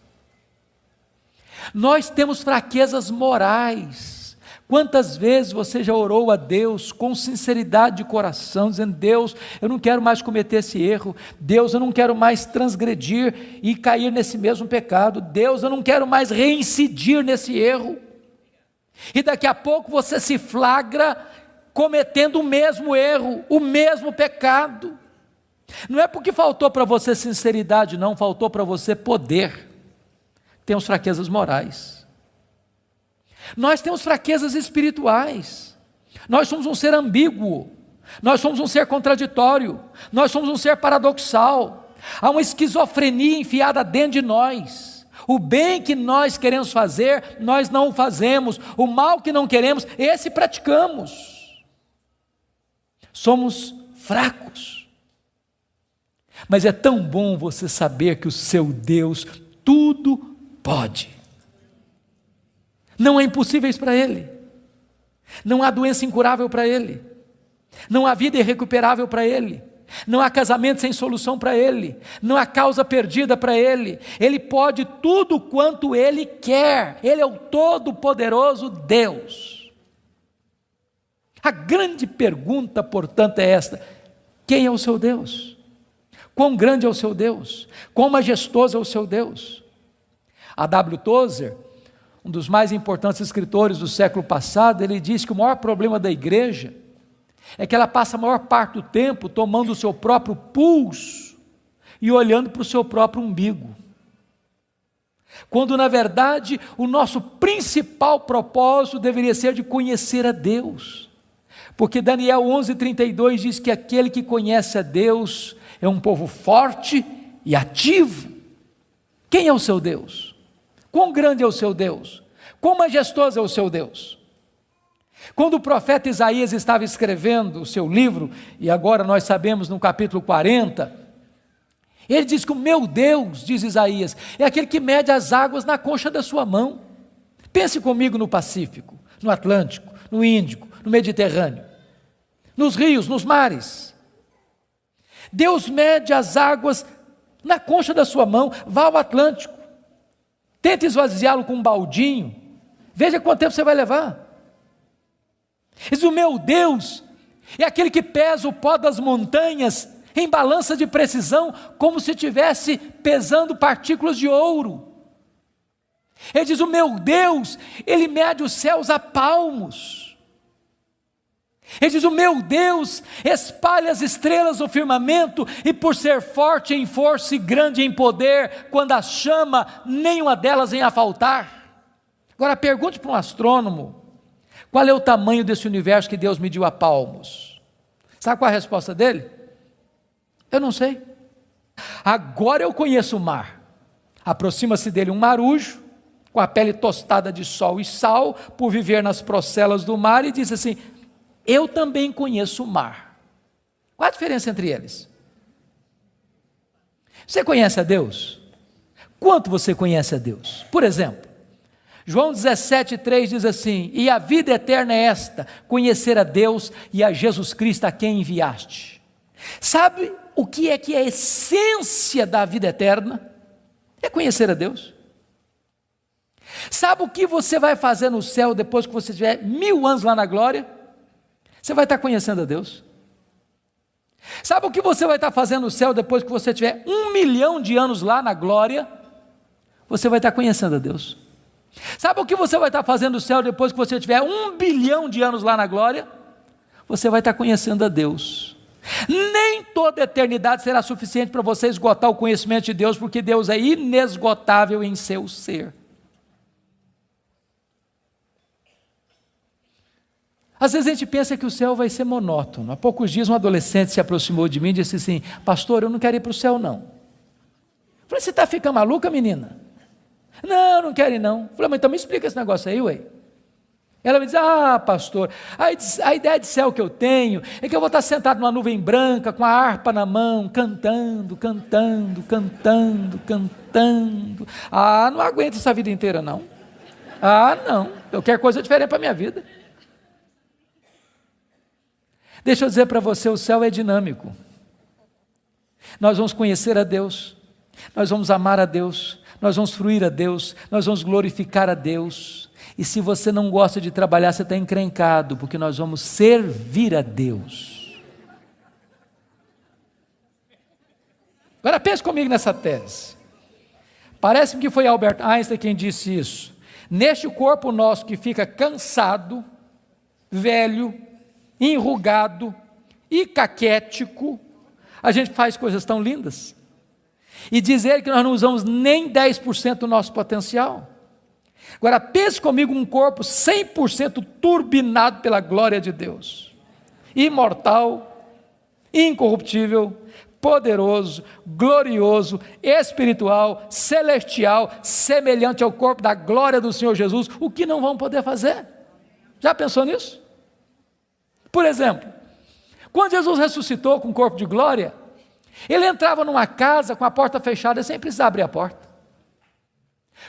Nós temos fraquezas morais. Quantas vezes você já orou a Deus com sinceridade de coração, dizendo: Deus, eu não quero mais cometer esse erro, Deus, eu não quero mais transgredir e cair nesse mesmo pecado, Deus, eu não quero mais reincidir nesse erro, e daqui a pouco você se flagra cometendo o mesmo erro, o mesmo pecado. Não é porque faltou para você sinceridade, não, faltou para você poder. Temos fraquezas morais. Nós temos fraquezas espirituais. Nós somos um ser ambíguo, nós somos um ser contraditório, nós somos um ser paradoxal. Há uma esquizofrenia enfiada dentro de nós. O bem que nós queremos fazer, nós não o fazemos. O mal que não queremos, esse praticamos. Somos fracos. Mas é tão bom você saber que o seu Deus tudo pode. Não há impossíveis para Ele, não há doença incurável para Ele, não há vida irrecuperável para Ele, não há casamento sem solução para Ele, não há causa perdida para Ele. Ele pode tudo quanto Ele quer, Ele é o todo-poderoso Deus. A grande pergunta, portanto, é esta: quem é o seu Deus? Quão grande é o seu Deus? Quão majestoso é o seu Deus? A W. Tozer, um dos mais importantes escritores do século passado, ele diz que o maior problema da igreja é que ela passa a maior parte do tempo tomando o seu próprio pulso e olhando para o seu próprio umbigo, quando na verdade o nosso principal propósito deveria ser de conhecer a Deus, porque Daniel 11:32 diz que aquele que conhece a Deus é um povo forte e ativo. Quem é o seu Deus? Quão grande é o seu Deus? Quão majestoso é o seu Deus? Quando o profeta Isaías estava escrevendo o seu livro, e agora nós sabemos no capítulo 40, ele diz que o meu Deus, diz Isaías, é aquele que mede as águas na concha da sua mão. Pense comigo no Pacífico, no Atlântico, no Índico, no Mediterrâneo, nos rios, nos mares. Deus mede as águas na concha da sua mão. Vá ao Atlântico, tente esvaziá-lo com um baldinho, veja quanto tempo você vai levar. Diz: o meu Deus é aquele que pesa o pó das montanhas em balança de precisão, como se estivesse pesando partículas de ouro. Ele diz: o meu Deus, Ele mede os céus a palmos. Ele diz: o meu Deus espalha as estrelas no firmamento, e por ser forte em força e grande em poder, quando as chama, nenhuma delas vem a faltar. Agora pergunte para um astrônomo: qual é o tamanho desse universo que Deus mediu a palmos? Sabe qual é a resposta dele? Eu não sei. Agora eu conheço o mar. Aproxima-se dele um marujo, com a pele tostada de sol e sal, por viver nas procelas do mar, e diz assim: eu também conheço o mar. Qual a diferença entre eles? Você conhece a Deus? Quanto você conhece a Deus? Por exemplo, João 17,3 diz assim: e a vida eterna é esta, conhecer a Deus e a Jesus Cristo a quem enviaste. Sabe o que é a essência da vida eterna? É conhecer a Deus. Sabe o que você vai fazer no céu depois que você tiver 1000 anos lá na glória? Você vai estar conhecendo a Deus. Sabe o que você vai estar fazendo no céu depois que você tiver 1 milhão de anos lá na glória? Você vai estar conhecendo a Deus. Sabe o que você vai estar fazendo no céu depois que você tiver 1 bilhão de anos lá na glória? Você vai estar conhecendo a Deus. Nem toda a eternidade será suficiente para você esgotar o conhecimento de Deus, porque Deus é inesgotável em seu ser. Às vezes a gente pensa que o céu vai ser monótono. Há poucos dias um adolescente se aproximou de mim e disse assim: pastor, eu não quero ir para o céu não. Eu falei: você está ficando maluca, menina? Não, não quero ir não. Eu falei: mas então me explica esse negócio aí, ué. Ela me diz: ah, pastor, a ideia de céu que eu tenho é que eu vou estar sentado numa nuvem branca, com a harpa na mão, cantando. Ah, não aguento essa vida inteira não. Ah, não, eu quero coisa diferente para a minha vida. Deixa eu dizer para você, o céu é dinâmico. Nós vamos conhecer a Deus, nós vamos amar a Deus, nós vamos fruir a Deus, nós vamos glorificar a Deus. E se você não gosta de trabalhar, você está encrencado, porque nós vamos servir a Deus. Agora pense comigo nessa tese. Parece-me que foi Albert Einstein quem disse isso. Neste corpo nosso que fica cansado, velho, enrugado e caquético, a gente faz coisas tão lindas. E dizer que nós não usamos nem 10% do nosso potencial. Agora pense comigo um corpo 100% turbinado pela glória de Deus, imortal, incorruptível, poderoso, glorioso, espiritual, celestial, semelhante ao corpo da glória do Senhor Jesus. O que não vamos poder fazer? Já pensou nisso? Por exemplo, quando Jesus ressuscitou com o corpo de glória, ele entrava numa casa com a porta fechada sem precisar abrir a porta.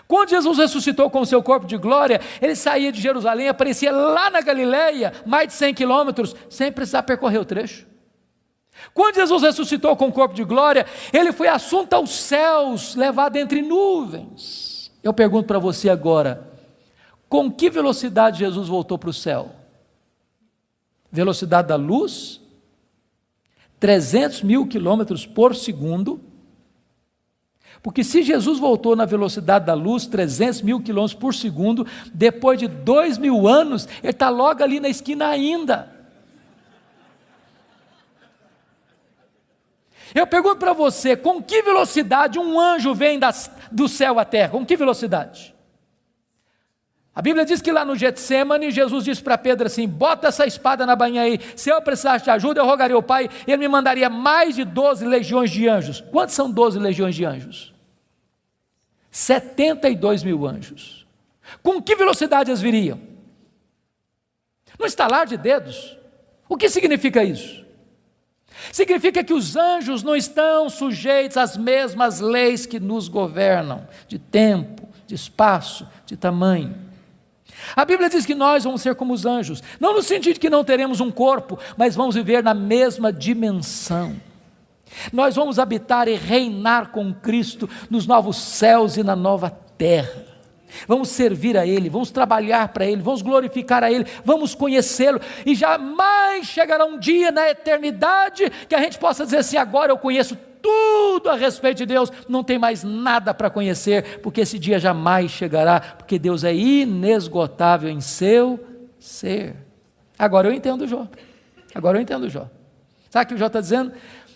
Quando Jesus ressuscitou com o seu corpo de glória, ele saía de Jerusalém, aparecia lá na Galileia, mais de 100 quilômetros, sem precisar percorrer o trecho. Quando Jesus ressuscitou com o corpo de glória, ele foi assunto aos céus, levado entre nuvens. Eu pergunto para você agora, com que velocidade Jesus voltou para o céu? Velocidade da luz? 300 mil quilômetros por segundo. Porque se Jesus voltou na velocidade da luz, 300 mil quilômetros por segundo, depois de 2000 anos, ele está logo ali na esquina ainda. Eu pergunto para você, com que velocidade um anjo vem do céu à terra? Com que velocidade? A Bíblia diz que lá no Getsêmani, Jesus disse para Pedro assim: bota essa espada na bainha aí, se eu precisasse de ajuda, eu rogaria ao Pai, ele me mandaria mais de 12 legiões de anjos. Quantos são 12 legiões de anjos? 72 mil anjos. Com que velocidade eles viriam? No estalar de dedos. O que significa isso? Significa que os anjos não estão sujeitos às mesmas leis que nos governam, de tempo, de espaço, de tamanho. A Bíblia diz que nós vamos ser como os anjos, não no sentido de que não teremos um corpo, mas vamos viver na mesma dimensão. Nós vamos habitar e reinar com Cristo nos novos céus e na nova terra. Vamos servir a Ele, vamos trabalhar para Ele, vamos glorificar a Ele, vamos conhecê-lo, e jamais chegará um dia na eternidade que a gente possa dizer assim: agora eu conheço tudo a respeito de Deus, não tem mais nada para conhecer, porque esse dia jamais chegará, porque Deus é inesgotável em seu ser. Agora eu entendo Jó. Sabe o que o Jó está dizendo?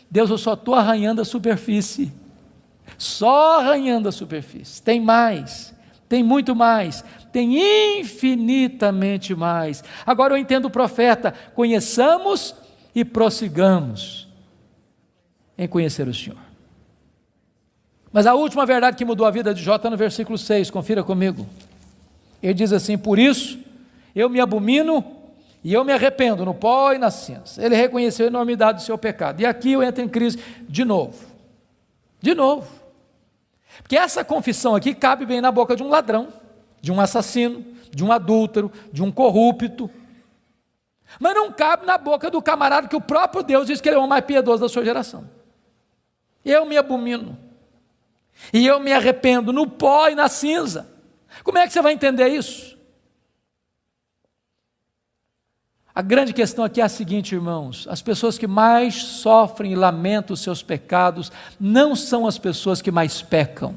Deus, eu só estou arranhando a superfície, só arranhando a superfície. Tem mais, tem muito mais, tem infinitamente mais. Agora eu entendo o profeta: conheçamos e prossigamos em conhecer o Senhor. Mas a última verdade que mudou a vida de Jó está no versículo 6, confira comigo. Ele diz assim: por isso eu me abomino e eu me arrependo no pó e na cinza. Ele reconheceu a enormidade do seu pecado. E aqui eu entro em crise de novo. Porque essa confissão aqui cabe bem na boca de um ladrão, de um assassino, de um adúltero, de um corrupto. Mas não cabe na boca do camarada que o próprio Deus diz que ele é o mais piedoso da sua geração. Eu me abomino e eu me arrependo no pó e na cinza. Como é que você vai entender isso? A grande questão aqui é a seguinte, irmãos: as pessoas que mais sofrem e lamentam os seus pecados não são as pessoas que mais pecam.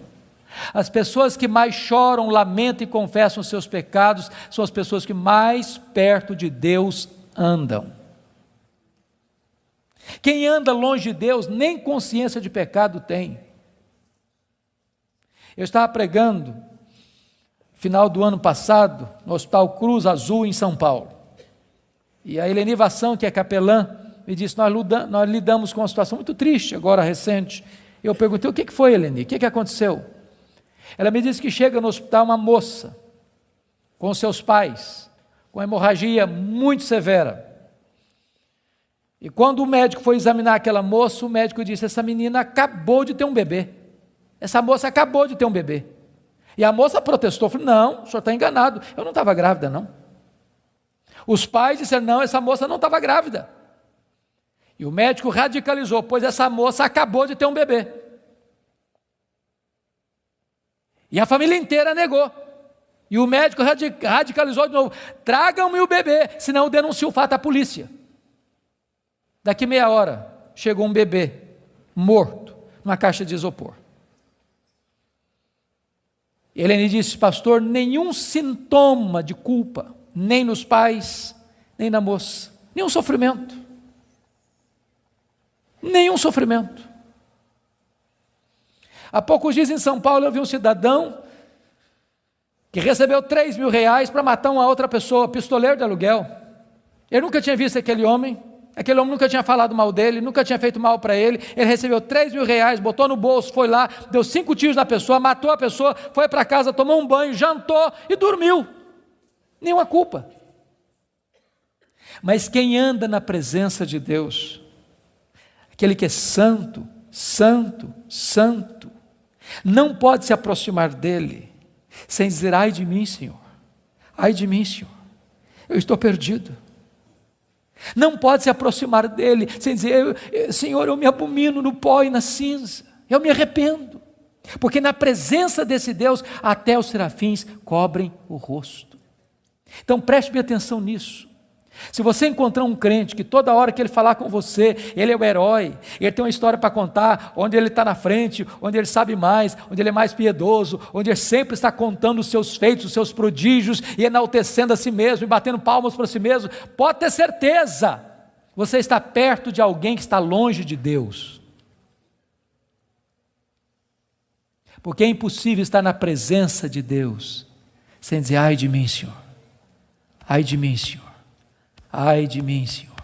As pessoas que mais choram, lamentam e confessam os seus pecados são as pessoas que mais perto de Deus andam. Quem anda longe de Deus, nem consciência de pecado tem. Eu estava pregando, final do ano passado, no Hospital Cruz Azul, em São Paulo. E a Eleni Vassão, que é capelã, me disse, nós lidamos com uma situação muito triste, agora recente. Eu perguntei, o que foi, Eleni? O que aconteceu? Ela me disse que chega no hospital uma moça, com seus pais, com hemorragia muito severa. E quando o médico foi examinar aquela moça, o médico disse, essa menina acabou de ter um bebê. Essa moça acabou de ter um bebê. E a moça protestou, falou, não, o senhor está enganado, eu não estava grávida não. Os pais disseram, não, essa moça não estava grávida. E o médico radicalizou, pois essa moça acabou de ter um bebê. E a família inteira negou. E o médico radicalizou de novo, tragam-me o bebê, senão eu denuncio o fato à polícia. Daqui meia hora, chegou um bebê, morto, numa caixa de isopor. Helene disse, pastor, nenhum sintoma de culpa, nem nos pais, nem na moça, nenhum sofrimento. Nenhum sofrimento. Há poucos dias em São Paulo eu vi um cidadão que recebeu R$3.000 para matar uma outra pessoa, pistoleiro de aluguel. Eu nunca tinha visto aquele homem nunca tinha falado mal dele, nunca tinha feito mal para ele recebeu R$3.000, botou no bolso, foi lá, deu 5 tiros na pessoa, matou a pessoa, foi para casa, tomou um banho, jantou e dormiu. Nenhuma culpa. Mas quem anda na presença de Deus, aquele que é santo, santo, santo, não pode se aproximar dele, sem dizer, ai de mim, Senhor, eu estou perdido. Não pode se aproximar dele, sem dizer, Senhor, eu me abomino no pó e na cinza, eu me arrependo, porque na presença desse Deus, até os serafins cobrem o rosto. Então preste bem atenção nisso. Se você encontrar um crente que toda hora que ele falar com você, ele é o herói, ele tem uma história para contar, onde ele está na frente, onde ele sabe mais, onde ele é mais piedoso, onde ele sempre está contando os seus feitos, os seus prodígios, e enaltecendo a si mesmo, e batendo palmas para si mesmo, pode ter certeza, você está perto de alguém que está longe de Deus. Porque é impossível estar na presença de Deus, sem dizer, ai de mim, Senhor, ai de mim, Senhor. Ai de mim, Senhor.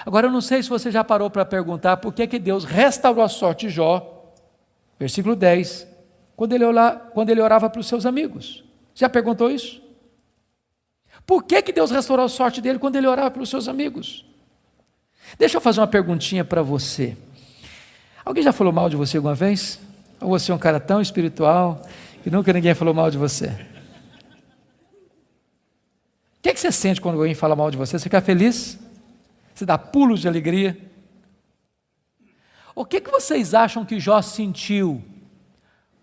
Agora eu não sei se você já parou para perguntar por que Deus restaurou a sorte de Jó, versículo 10, quando ele orava para os seus amigos. Já perguntou isso? Por que Deus restaurou a sorte dele quando ele orava para os seus amigos? Deixa eu fazer uma perguntinha para você. Alguém já falou mal de você alguma vez? Ou você é um cara tão espiritual que nunca ninguém falou mal de você? O que você sente quando alguém fala mal de você? Você fica feliz? Você dá pulos de alegria? O que vocês acham que Jó sentiu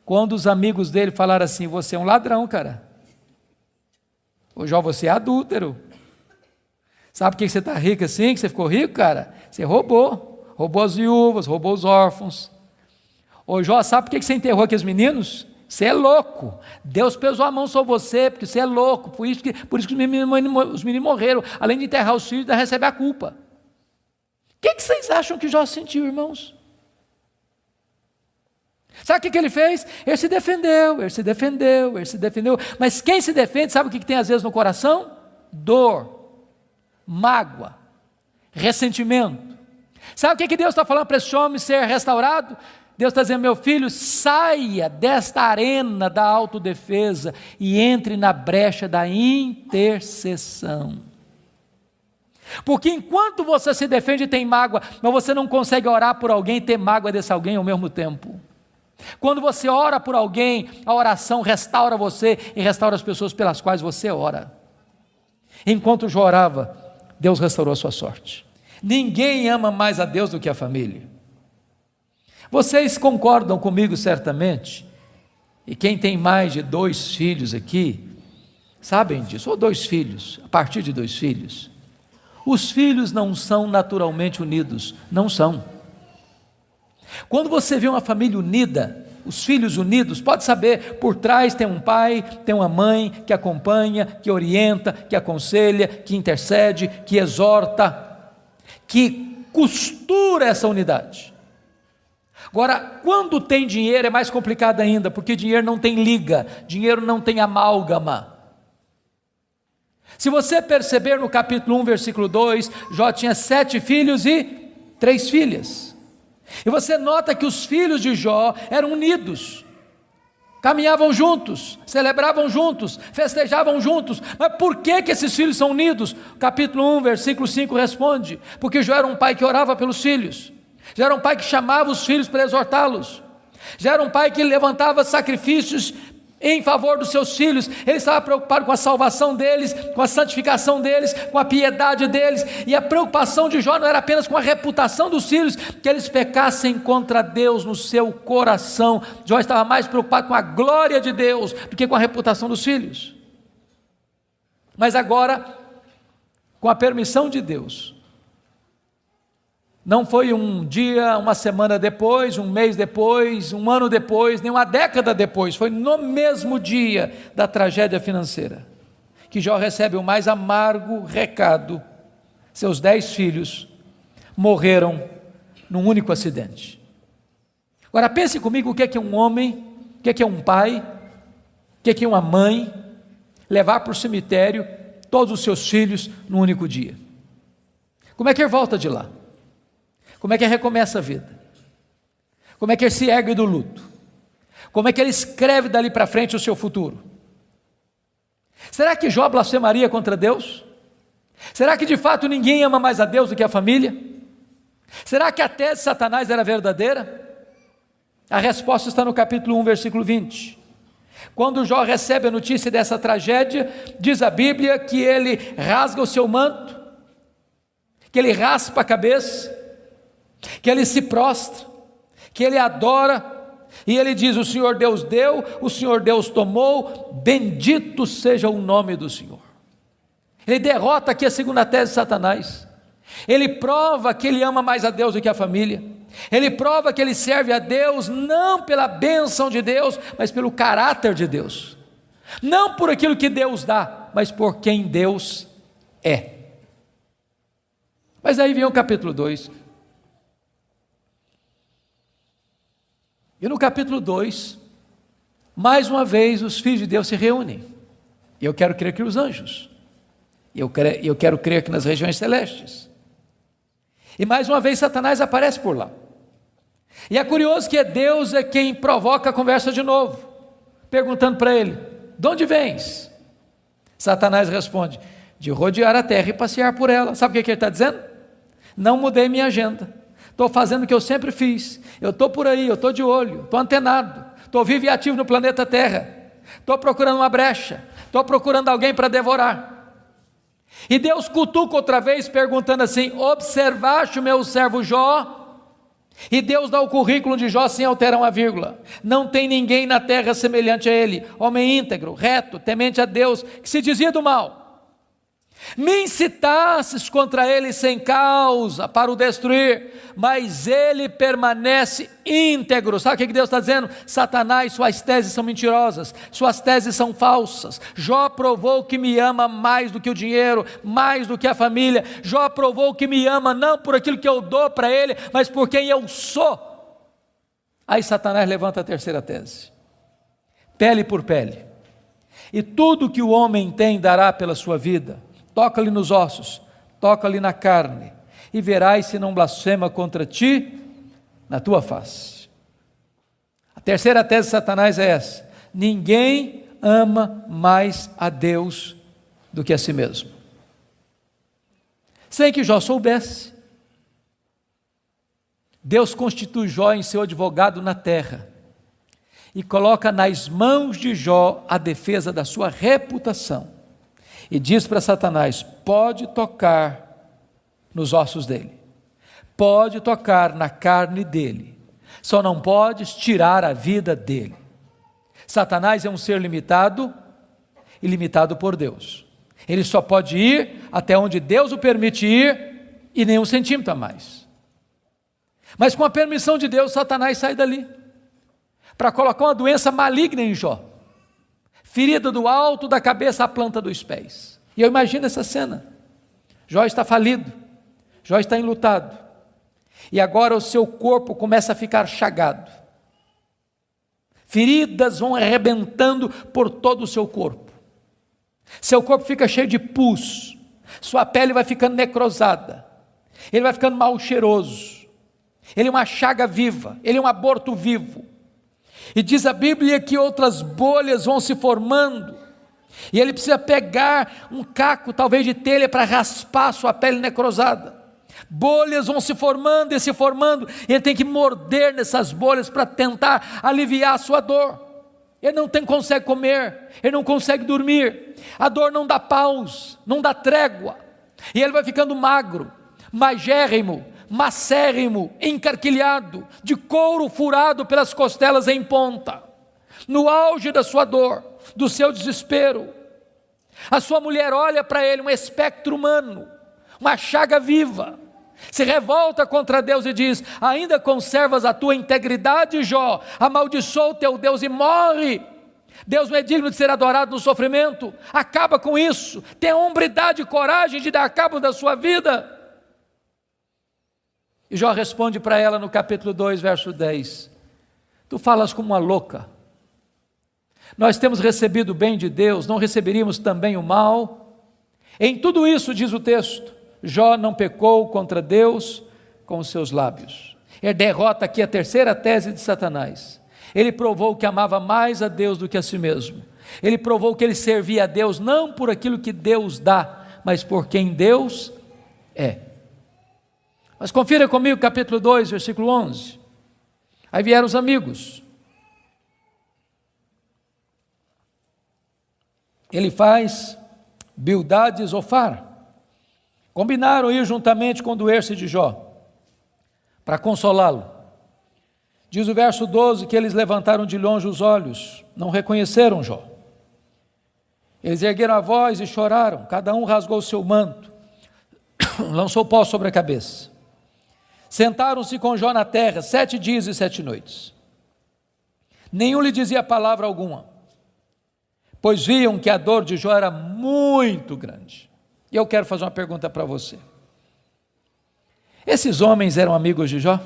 quando os amigos dele falaram assim, você é um ladrão, cara? Ô Jó, você é adúltero. Sabe por que você está rico assim, que você ficou rico, cara? Você roubou as viúvas, roubou os órfãos. Ô Jó, sabe por que você enterrou aqueles meninos? Você é louco, Deus pesou a mão sobre você, porque você é louco, por isso que os meninos morreram, além de enterrar os filhos, ainda recebe a culpa. O que vocês acham que Jó sentiu, irmãos? Sabe o que ele fez? Ele se defendeu, mas quem se defende, sabe o que tem às vezes no coração? Dor, mágoa, ressentimento. Sabe o que Deus está falando para esse homem ser restaurado? Deus está dizendo, meu filho, saia desta arena da autodefesa e entre na brecha da intercessão. Porque enquanto você se defende e tem mágoa, mas você não consegue orar por alguém e ter mágoa desse alguém ao mesmo tempo. Quando você ora por alguém, a oração restaura você e restaura as pessoas pelas quais você ora. Enquanto Jó orava, Deus restaurou a sua sorte. Ninguém ama mais a Deus do que a família. Vocês concordam comigo certamente, e quem tem mais de 2 filhos aqui, sabem disso, ou 2 filhos, a partir de 2 filhos, os filhos não são naturalmente unidos, não são. Quando você vê uma família unida, os filhos unidos, pode saber, por trás tem um pai, tem uma mãe que acompanha, que orienta, que aconselha, que intercede, que exorta. que costura essa unidade. Agora, quando tem dinheiro é mais complicado ainda, porque dinheiro não tem liga, dinheiro não tem amálgama. Se você perceber no capítulo 1, versículo 2, Jó tinha 7 filhos e 3 filhas. E você nota que os filhos de Jó eram unidos, caminhavam juntos, celebravam juntos, festejavam juntos. Mas por que esses filhos são unidos? Capítulo 1, versículo 5 responde: porque Jó era um pai que orava pelos filhos, já era um pai que chamava os filhos para exortá-los, já era um pai que levantava sacrifícios em favor dos seus filhos. Ele estava preocupado com a salvação deles, com a santificação deles, com a piedade deles. E a preocupação de Jó não era apenas com a reputação dos filhos, que eles pecassem contra Deus no seu coração. Jó estava mais preocupado com a glória de Deus do que com a reputação dos filhos. Mas agora, com a permissão de Deus, não foi um dia, uma semana depois, um mês depois, um ano depois, nem uma década depois, foi no mesmo dia da tragédia financeira, que Jó recebe o mais amargo recado: seus 10 filhos morreram num único acidente. Agora pense comigo, o que é um homem, o que é um pai, o que é uma mãe, levar para o cemitério todos os seus filhos num único dia. Como é que ele volta de lá? Como é que ele recomeça a vida? Como é que ele se ergue do luto? Como é que ele escreve dali para frente o seu futuro? Será que Jó blasfemaria contra Deus? Será que de fato ninguém ama mais a Deus do que a família? Será que a tese de Satanás era verdadeira? A resposta está no capítulo 1, versículo 20. Quando Jó recebe a notícia dessa tragédia, diz a Bíblia que ele rasga o seu manto, que ele raspa a cabeça, que ele se prostra, que ele adora, e ele diz: o Senhor Deus deu, o Senhor Deus tomou, bendito seja o nome do Senhor. Ele derrota aqui a segunda tese de Satanás. Ele prova que ele ama mais a Deus do que a família. Ele prova que ele serve a Deus não pela bênção de Deus, mas pelo caráter de Deus, não por aquilo que Deus dá, mas por quem Deus é. Mas aí vem o capítulo 2. E no capítulo 2, mais uma vez os filhos de Deus se reúnem. E eu quero crer que os anjos, eu quero crer que nas regiões celestes. E mais uma vez Satanás aparece por lá. E é curioso que Deus é quem provoca a conversa de novo, perguntando para ele: de onde vens? Satanás responde: de rodear a terra e passear por ela. Sabe o que ele está dizendo? Não mudei minha agenda, estou fazendo o que eu sempre fiz, eu estou por aí, eu estou de olho, estou antenado, estou vivo e ativo no planeta Terra, estou procurando uma brecha, estou procurando alguém para devorar. E Deus cutuca outra vez, perguntando assim: observaste o meu servo Jó? E Deus dá o currículo de Jó sem alterar uma vírgula: não tem ninguém na terra semelhante a ele, homem íntegro, reto, temente a Deus, que se dizia do mal. Me incitasses contra ele sem causa para o destruir, mas ele permanece íntegro. Sabe o que Deus está dizendo? Satanás, suas teses são mentirosas, suas teses são falsas. Jó provou que me ama mais do que o dinheiro, mais do que a família. Jó provou que me ama não por aquilo que eu dou para ele, mas por quem eu sou. Aí Satanás levanta a terceira tese: pele por pele, e tudo que o homem tem dará pela sua vida. Toca-lhe nos ossos, toca-lhe na carne, e verás se não blasfema contra ti na tua face. A terceira tese de Satanás é essa: ninguém ama mais a Deus do que a si mesmo. Sem que Jó soubesse, Deus constitui Jó em seu advogado na terra, e coloca nas mãos de Jó a defesa da sua reputação. E diz para Satanás: pode tocar nos ossos dele, pode tocar na carne dele, só não podes tirar a vida dele. Satanás é um ser limitado e limitado por Deus. Ele só pode ir até onde Deus o permite ir, e nem um centímetro a mais. Mas com a permissão de Deus, Satanás sai dali para colocar uma doença maligna em Jó, ferida do alto da cabeça à planta dos pés. E eu imagino essa cena: Jó está falido, Jó está enlutado, e agora o seu corpo começa a ficar chagado. Feridas vão arrebentando por todo o seu corpo. Seu corpo fica cheio de pus, sua pele vai ficando necrosada, ele vai ficando mal cheiroso, ele é uma chaga viva, ele é um aborto vivo. E diz a Bíblia que outras bolhas vão se formando, e ele precisa pegar um caco, talvez de telha, para raspar sua pele necrosada. Bolhas vão se formando e se formando, e ele tem que morder nessas bolhas para tentar aliviar a sua dor. Ele não consegue comer, ele não consegue dormir, a dor não dá pausa, não dá trégua, e ele vai ficando magro, magérrimo, macérrimo, encarquilhado, de couro furado pelas costelas em ponta, no auge da sua dor, do seu desespero. A sua mulher olha para ele, um espectro humano, uma chaga viva, se revolta contra Deus e diz: ainda conservas a tua integridade, Jó? Amaldiçoa o teu Deus e morre. Deus não é digno de ser adorado no sofrimento. Acaba com isso, tenha hombridade e coragem de dar cabo da sua vida. E Jó responde para ela no capítulo 2, verso 10: tu falas como uma louca. Nós temos recebido o bem de Deus, não receberíamos também o mal? Em tudo isso, diz o texto, Jó não pecou contra Deus com os seus lábios. Ele derrota aqui a terceira tese de Satanás. Ele provou que amava mais a Deus do que a si mesmo. Ele provou que ele servia a Deus não por aquilo que Deus dá, mas por quem Deus é. Mas confira comigo capítulo 2, versículo 11. Aí vieram os amigos. Ele faz Bildade e Zofar. Combinaram ir juntamente com doer-se de Jó, para consolá-lo. Diz o verso 12 que eles levantaram de longe os olhos, não reconheceram Jó. Eles ergueram a voz e choraram, cada um rasgou o seu manto, lançou pó sobre a cabeça. Sentaram-se com Jó na terra 7 dias e 7 noites. Nenhum lhe dizia palavra alguma, pois viam que a dor de Jó era muito grande. E eu quero fazer uma pergunta para você. Esses homens eram amigos de Jó?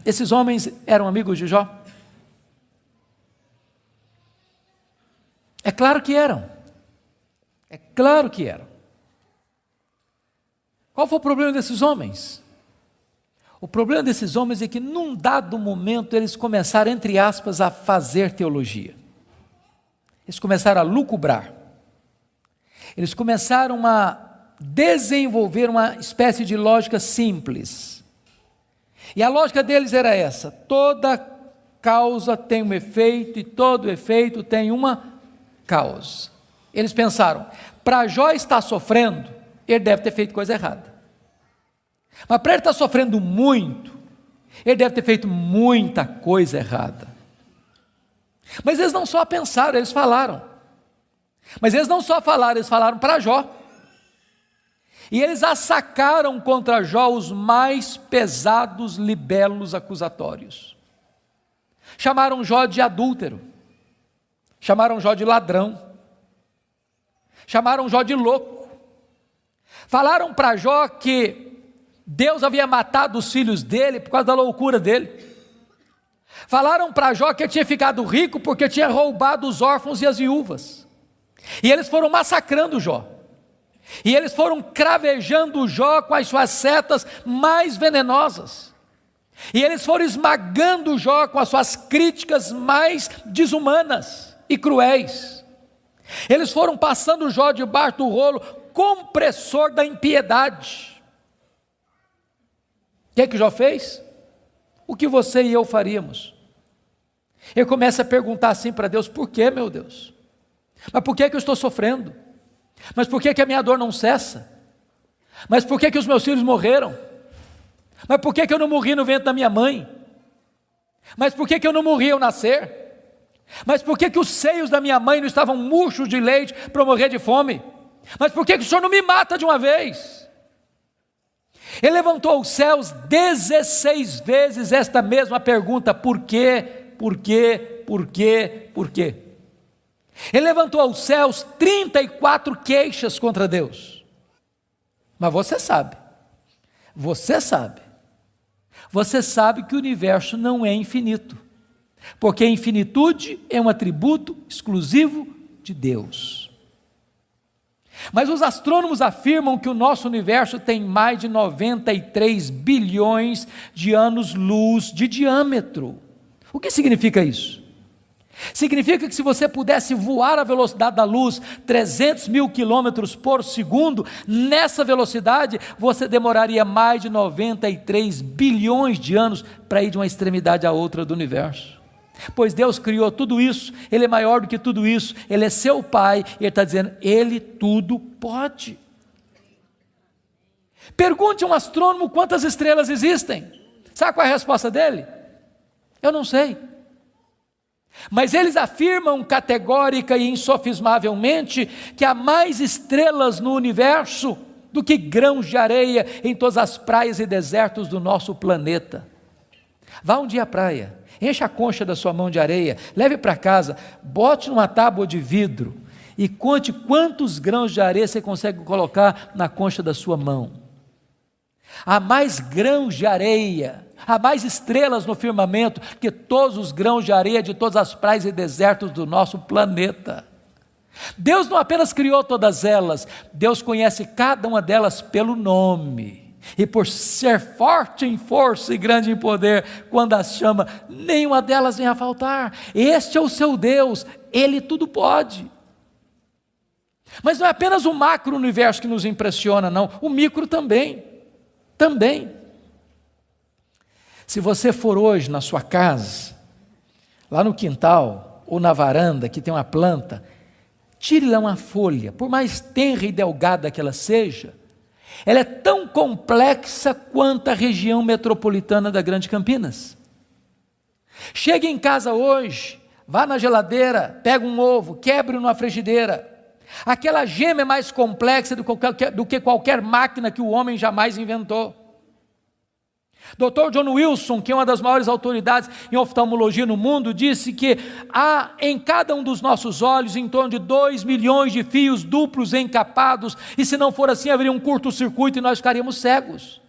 Esses homens eram amigos de Jó? É claro que eram. É claro que eram. Qual foi o problema desses homens? O problema desses homens é que num dado momento eles começaram, entre aspas, a fazer teologia. Eles começaram a lucubrar. Eles começaram a desenvolver uma espécie de lógica simples. E a lógica deles era essa: toda causa tem um efeito e todo efeito tem uma causa. Eles pensaram, para Jó estar sofrendo, ele deve ter feito coisa errada. Mas para ele estar sofrendo muito, ele deve ter feito muita coisa errada. Mas eles não só pensaram, eles falaram. Mas eles não só falaram, eles falaram para Jó. E eles assacaram contra Jó os mais pesados libelos acusatórios. Chamaram Jó de adúltero, chamaram Jó de ladrão, chamaram Jó de louco. Falaram para Jó que Deus havia matado os filhos dele por causa da loucura dele. Falaram para Jó que ele tinha ficado rico porque tinha roubado os órfãos e as viúvas. E eles foram massacrando Jó. E eles foram cravejando Jó com as suas setas mais venenosas. E eles foram esmagando Jó com as suas críticas mais desumanas e cruéis. Eles foram passando Jó debaixo do rolo compressor da impiedade. O que Jó fez? O que você e eu faríamos? Ele começa a perguntar assim para Deus: por que, meu Deus? Mas por que eu estou sofrendo? Mas por que a minha dor não cessa? Mas por que os meus filhos morreram? Mas por que eu não morri no ventre da minha mãe? Mas por que eu não morri ao nascer? Mas por que os seios da minha mãe não estavam murchos de leite para eu morrer de fome? Mas por que o Senhor não me mata de uma vez? Ele levantou os céus 16 vezes esta mesma pergunta: por quê? Por quê? Por quê? Por quê? Ele levantou aos céus 34 queixas contra Deus. Mas você sabe que o universo não é infinito, porque a infinitude é um atributo exclusivo de Deus. Mas os astrônomos afirmam que o nosso universo tem mais de 93 bilhões de anos-luz de diâmetro. O que significa isso? Significa que se você pudesse voar à velocidade da luz, 300 mil quilômetros por segundo, nessa velocidade você demoraria mais de 93 bilhões de anos para ir de uma extremidade à outra do universo. Pois Deus criou tudo isso, Ele é maior do que tudo isso, Ele é seu Pai, e Ele está dizendo, Ele tudo pode. Pergunte a um astrônomo quantas estrelas existem. Sabe qual é a resposta dele? Eu não sei. Mas eles afirmam categórica e insofismavelmente que há mais estrelas no universo do que grãos de areia em todas as praias e desertos do nosso planeta. Vá um dia à praia, encha a concha da sua mão de areia, leve para casa, bote numa tábua de vidro e conte quantos grãos de areia você consegue colocar na concha da sua mão. Há mais grãos de areia, há mais estrelas no firmamento que todos os grãos de areia de todas as praias e desertos do nosso planeta. Deus não apenas criou todas elas, Deus conhece cada uma delas pelo nome. E por ser forte em força e grande em poder, quando as chama, nenhuma delas vem a faltar. Este é o seu Deus, Ele tudo pode. Mas não é apenas o macro-universo que nos impressiona, não, o micro também. Se você for hoje na sua casa, lá no quintal, ou na varanda, que tem uma planta, tire lá uma folha, por mais tenra e delgada que ela seja, ela é tão complexa quanto a região metropolitana da Grande Campinas. Chegue em casa hoje, vá na geladeira, pega um ovo, quebre numa frigideira. Aquela gema é mais complexa do que qualquer máquina que o homem jamais inventou. Dr. John Wilson, que é uma das maiores autoridades em oftalmologia no mundo, disse que há em cada um dos nossos olhos em torno de 2 milhões de fios duplos encapados, e se não for assim haveria um curto-circuito e nós ficaríamos cegos.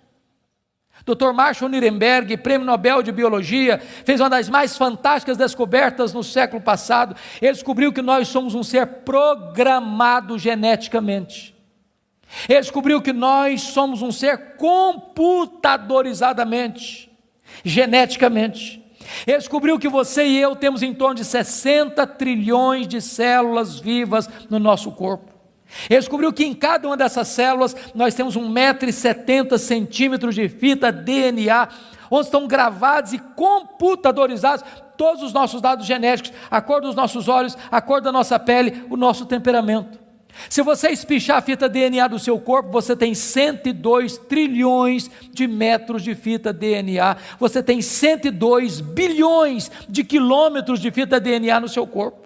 Dr. Marshall Nirenberg, prêmio Nobel de Biologia, fez uma das mais fantásticas descobertas no século passado. Ele descobriu que nós somos um ser programado geneticamente. Ele descobriu que nós somos um ser computadorizadamente, geneticamente. Ele descobriu que você e eu temos em torno de 60 trilhões de células vivas no nosso corpo. Ele descobriu que em cada uma dessas células nós temos 1,70 m de fita DNA, onde estão gravados e computadorizados todos os nossos dados genéticos, a cor dos nossos olhos, a cor da nossa pele, o nosso temperamento. Se você espichar a fita DNA do seu corpo, você tem 102 trilhões de metros de fita DNA, você tem 102 bilhões de quilômetros de fita DNA no seu corpo.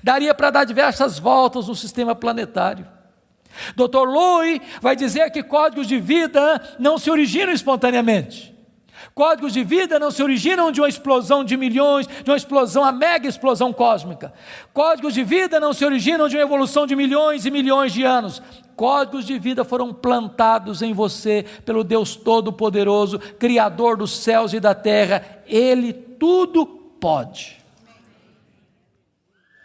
Daria para dar diversas voltas no sistema planetário. Dr. Lowy vai dizer que códigos de vida não se originam espontaneamente. Códigos de vida não se originam de uma explosão de milhões, de uma explosão, a mega explosão cósmica. Códigos de vida não se originam de uma evolução de milhões e milhões de anos. Códigos de vida foram plantados em você pelo Deus Todo-Poderoso, Criador dos céus e da terra. Ele tudo pode.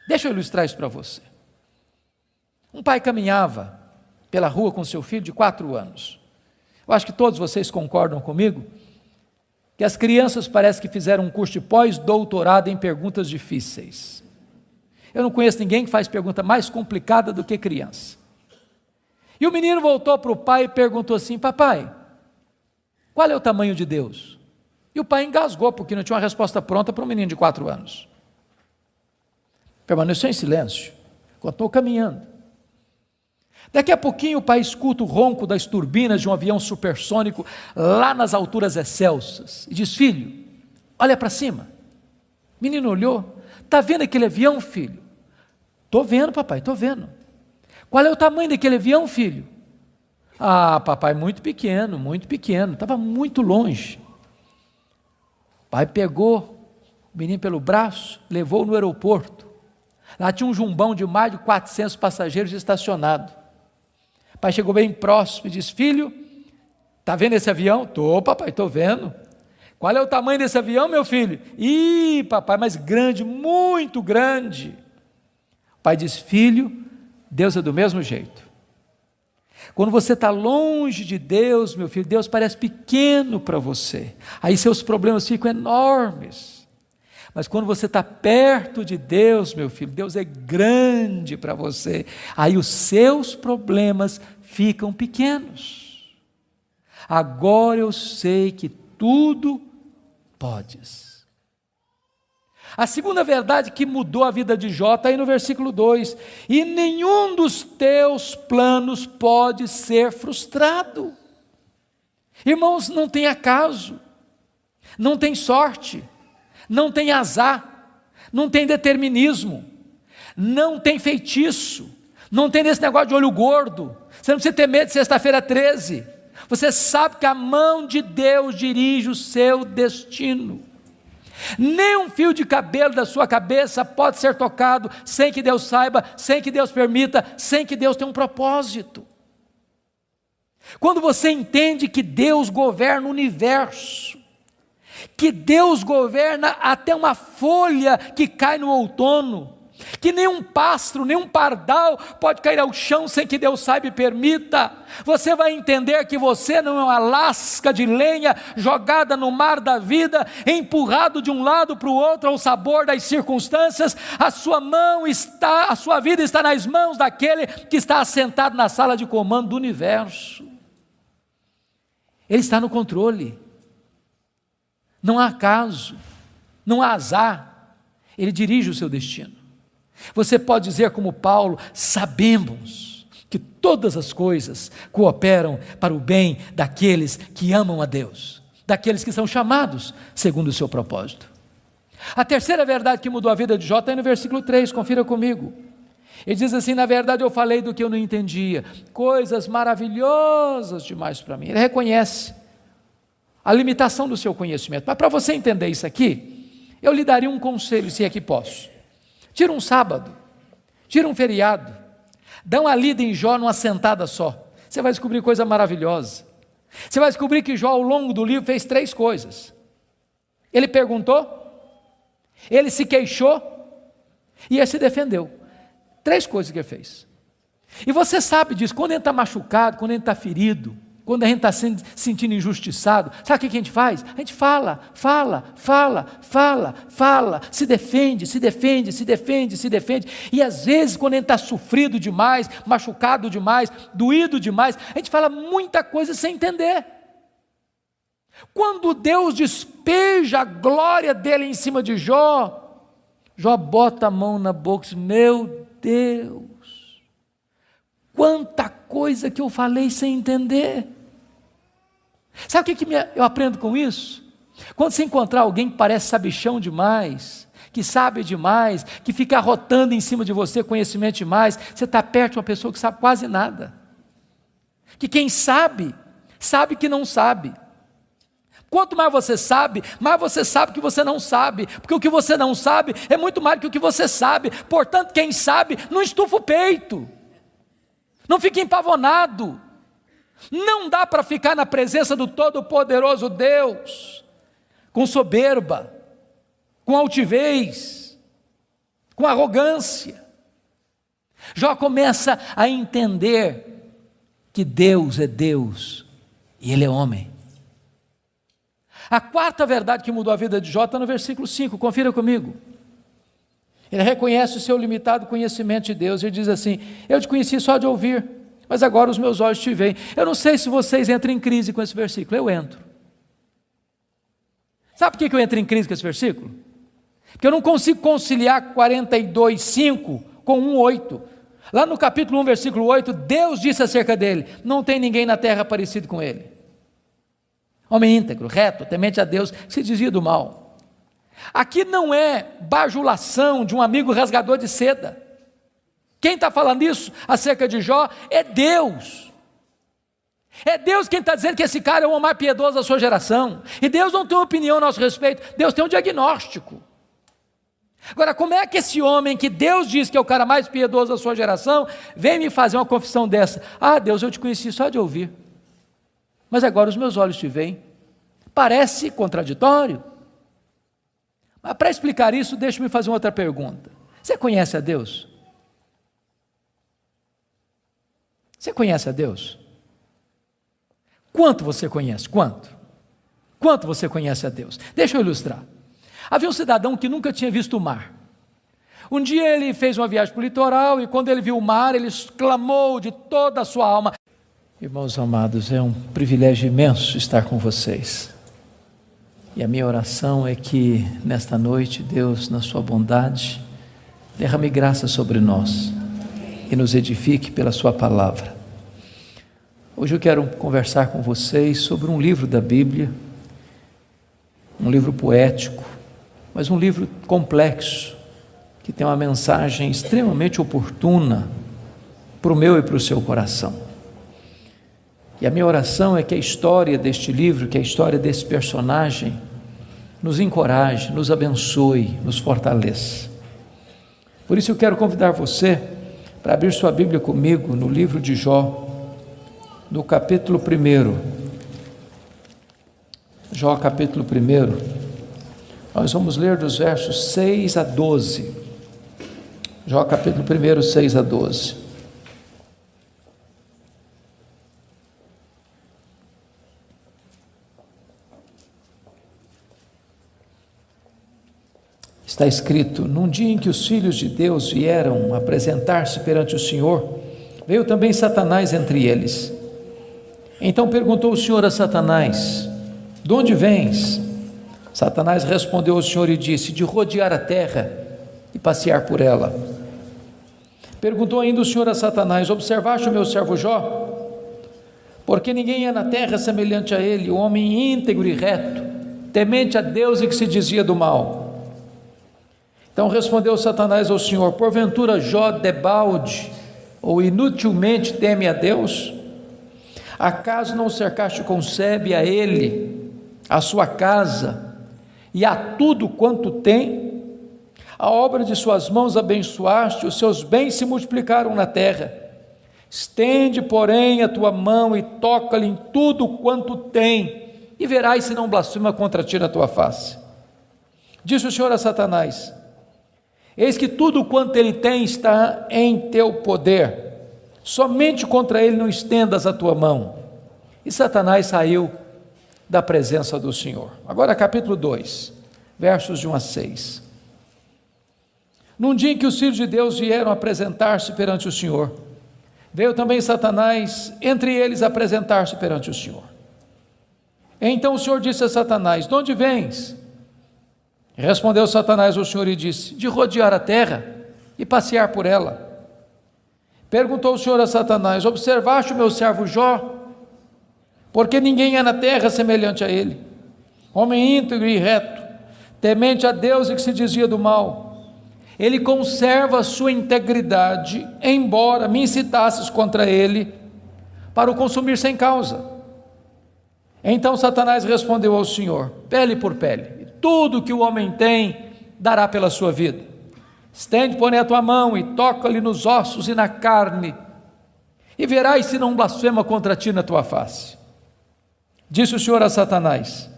Deixa eu ilustrar isso para você. Um pai caminhava pela rua com seu filho de 4 anos. Eu acho que todos vocês concordam comigo que as crianças parece que fizeram um curso de pós-doutorado em perguntas difíceis. Eu não conheço ninguém que faz pergunta mais complicada do que criança. E o menino voltou para o pai e perguntou assim: papai, qual é o tamanho de Deus? E o pai engasgou, porque não tinha uma resposta pronta para um menino de 4 anos. Permaneceu em silêncio, continuou caminhando. Daqui a pouquinho o pai escuta o ronco das turbinas de um avião supersônico lá nas alturas excelsas e diz: filho, olha para cima. O menino olhou: está vendo aquele avião, filho? Estou vendo, papai, estou vendo. Qual é o tamanho daquele avião, filho? Ah, papai, muito pequeno, estava muito longe. O pai pegou o menino pelo braço, levou no aeroporto. Lá tinha um jumbão de mais de 400 passageiros estacionado. O pai chegou bem próximo e disse: filho, está vendo esse avião? Tô, papai, estou vendo. Qual é o tamanho desse avião, meu filho? Ih, papai, mas grande, muito grande. O pai disse: filho, Deus é do mesmo jeito. Quando você está longe de Deus, meu filho, Deus parece pequeno para você. Aí seus problemas ficam enormes. Mas quando você está perto de Deus, meu filho, Deus é grande para você. Aí os seus problemas ficam pequenos. Agora eu sei que tudo podes. A segunda verdade que mudou a vida de Jó está aí no versículo 2. E nenhum dos teus planos pode ser frustrado. Irmãos, não tem acaso, não tem sorte, não tem azar, não tem determinismo, não tem feitiço, não tem esse negócio de olho gordo. Você não precisa ter medo de sexta-feira 13. Você sabe que a mão de Deus dirige o seu destino. Nem um fio de cabelo da sua cabeça pode ser tocado sem que Deus saiba, sem que Deus permita, sem que Deus tenha um propósito. Quando você entende que Deus governa o universo, que Deus governa até uma folha que cai no outono, que nenhum pássaro, nenhum pardal pode cair ao chão sem que Deus saiba e permita, você vai entender que você não é uma lasca de lenha jogada no mar da vida, empurrado de um lado para o outro ao sabor das circunstâncias. A sua vida está nas mãos daquele que está assentado na sala de comando do universo. Ele está no controle. Não há acaso, não há azar. Ele dirige o seu destino. Você pode dizer como Paulo: sabemos que todas as coisas cooperam para o bem daqueles que amam a Deus, daqueles que são chamados segundo o seu propósito. A terceira verdade que mudou a vida de Jó está aí no versículo 3, confira comigo. Ele diz assim: na verdade eu falei do que eu não entendia, coisas maravilhosas demais para mim. Ele reconhece a limitação do seu conhecimento, mas para você entender isso aqui, eu lhe daria um conselho, se é que posso. Tira um sábado, tira um feriado, dá uma lida em Jó numa sentada só, você vai descobrir coisa maravilhosa. Você vai descobrir que Jó, ao longo do livro, fez 3 coisas. Ele perguntou, ele se queixou e ele se defendeu. 3 coisas que ele fez. E você sabe disso, quando a gente está machucado, quando a gente está ferido, quando a gente está se sentindo injustiçado, sabe o que a gente faz? A gente fala, se defende, e às vezes quando a gente está sofrido demais, machucado demais, doído demais, a gente fala muita coisa sem entender. Quando Deus despeja a glória dele em cima de Jó, Jó bota a mão na boca e diz: meu Deus, quanta coisa que eu falei sem entender. Sabe o que eu aprendo com isso? Quando você encontrar alguém que parece sabichão demais, que sabe demais, que fica arrotando em cima de você conhecimento demais, você está perto de uma pessoa que sabe quase nada. Que quem sabe, sabe que não sabe. Quanto mais você sabe que você não sabe, porque o que você não sabe é muito mais do que o que você sabe. Portanto, quem sabe, não estufa o peito, não fica empavonado. Não dá para ficar na presença do Todo-Poderoso Deus com soberba, com altivez, com arrogância. Jó começa a entender que Deus é Deus e Ele é homem. A quarta verdade que mudou a vida de Jó está no versículo 5, confira comigo. Ele reconhece o seu limitado conhecimento de Deus. Ele diz assim: eu te conheci só de ouvir, mas agora os meus olhos te veem. Eu não sei se vocês entram em crise com esse versículo, eu entro. Sabe por que eu entro em crise com esse versículo? Porque eu não consigo conciliar 42:5 com 1:8. Lá no capítulo 1, versículo 8, Deus disse acerca dele: não tem ninguém na terra parecido com ele. Homem íntegro, reto, temente a Deus, que se desvia do mal. Aqui não é bajulação de um amigo rasgador de seda. Quem está falando isso acerca de Jó é Deus. É Deus quem está dizendo que esse cara é o homem mais piedoso da sua geração. E Deus não tem uma opinião a nosso respeito, Deus tem um diagnóstico. Agora, como é que esse homem que Deus diz que é o cara mais piedoso da sua geração, vem me fazer uma confissão dessa? Ah, Deus, eu te conheci só de ouvir, mas agora os meus olhos te veem. Parece contraditório. Mas para explicar isso, deixe-me fazer uma outra pergunta. Você conhece a Deus? Você conhece a Deus? Quanto você conhece? Quanto? Quanto você conhece a Deus? Deixa eu ilustrar. Havia um cidadão que nunca tinha visto o mar. Um dia ele fez uma viagem para o litoral e quando ele viu o mar, ele exclamou de toda a sua alma: irmãos amados, é um privilégio imenso estar com vocês. E a minha oração é que nesta noite, Deus, na sua bondade, derrame graça sobre nós e nos edifique pela sua palavra. Hoje eu quero conversar com vocês sobre um livro da Bíblia, um livro poético, mas um livro complexo, que tem uma mensagem extremamente oportuna para o meu e para o seu coração. E a minha oração é que a história deste livro, que a história desse personagem, nos encoraje, nos abençoe, nos fortaleça. Por isso eu quero convidar você para abrir sua Bíblia comigo no livro de Jó, no capítulo 1. Jó, capítulo 1. Nós vamos ler dos versos 6 a 12. Jó, capítulo 1, 6 a 12. Está escrito: num dia em que os filhos de Deus vieram apresentar-se perante o Senhor, veio também Satanás entre eles. Então perguntou o Senhor a Satanás: de onde vens? Satanás respondeu ao Senhor e disse: de rodear a terra e passear por ela. Perguntou ainda o Senhor a Satanás: observaste o meu servo Jó? Porque ninguém é na terra semelhante a ele, um homem íntegro e reto, temente a Deus e que se desvia do mal. Então respondeu Satanás ao Senhor: porventura Jó debalde ou inutilmente teme a Deus? Acaso não o cercaste com sebe a ele, a sua casa e a tudo quanto tem? A obra de suas mãos abençoaste, os seus bens se multiplicaram na terra. Estende, porém, a tua mão e toca-lhe em tudo quanto tem, e verás se não blasfema contra ti na tua face. Disse o Senhor a Satanás: eis que tudo quanto ele tem está em teu poder, somente contra ele não estendas a tua mão. E Satanás saiu da presença do Senhor. Agora capítulo 2, versos de 1 a 6. Num dia em que os filhos de Deus vieram apresentar-se perante o Senhor, veio também Satanás entre eles apresentar-se perante o Senhor. Então o Senhor disse a Satanás: de onde vens? Respondeu Satanás ao Senhor e disse: de rodear a terra e passear por ela. Perguntou o Senhor a Satanás: observaste o meu servo Jó? Porque ninguém é na terra semelhante a ele, homem íntegro e reto, temente a Deus e que se desvia do mal. Ele conserva a sua integridade, embora me incitasses contra ele para o consumir sem causa. Então Satanás respondeu ao Senhor: pele por pele, tudo que o homem tem dará pela sua vida. Estende, porém, a tua mão e toca-lhe nos ossos e na carne, e verás se não blasfema contra ti na tua face. Disse o Senhor a Satanás: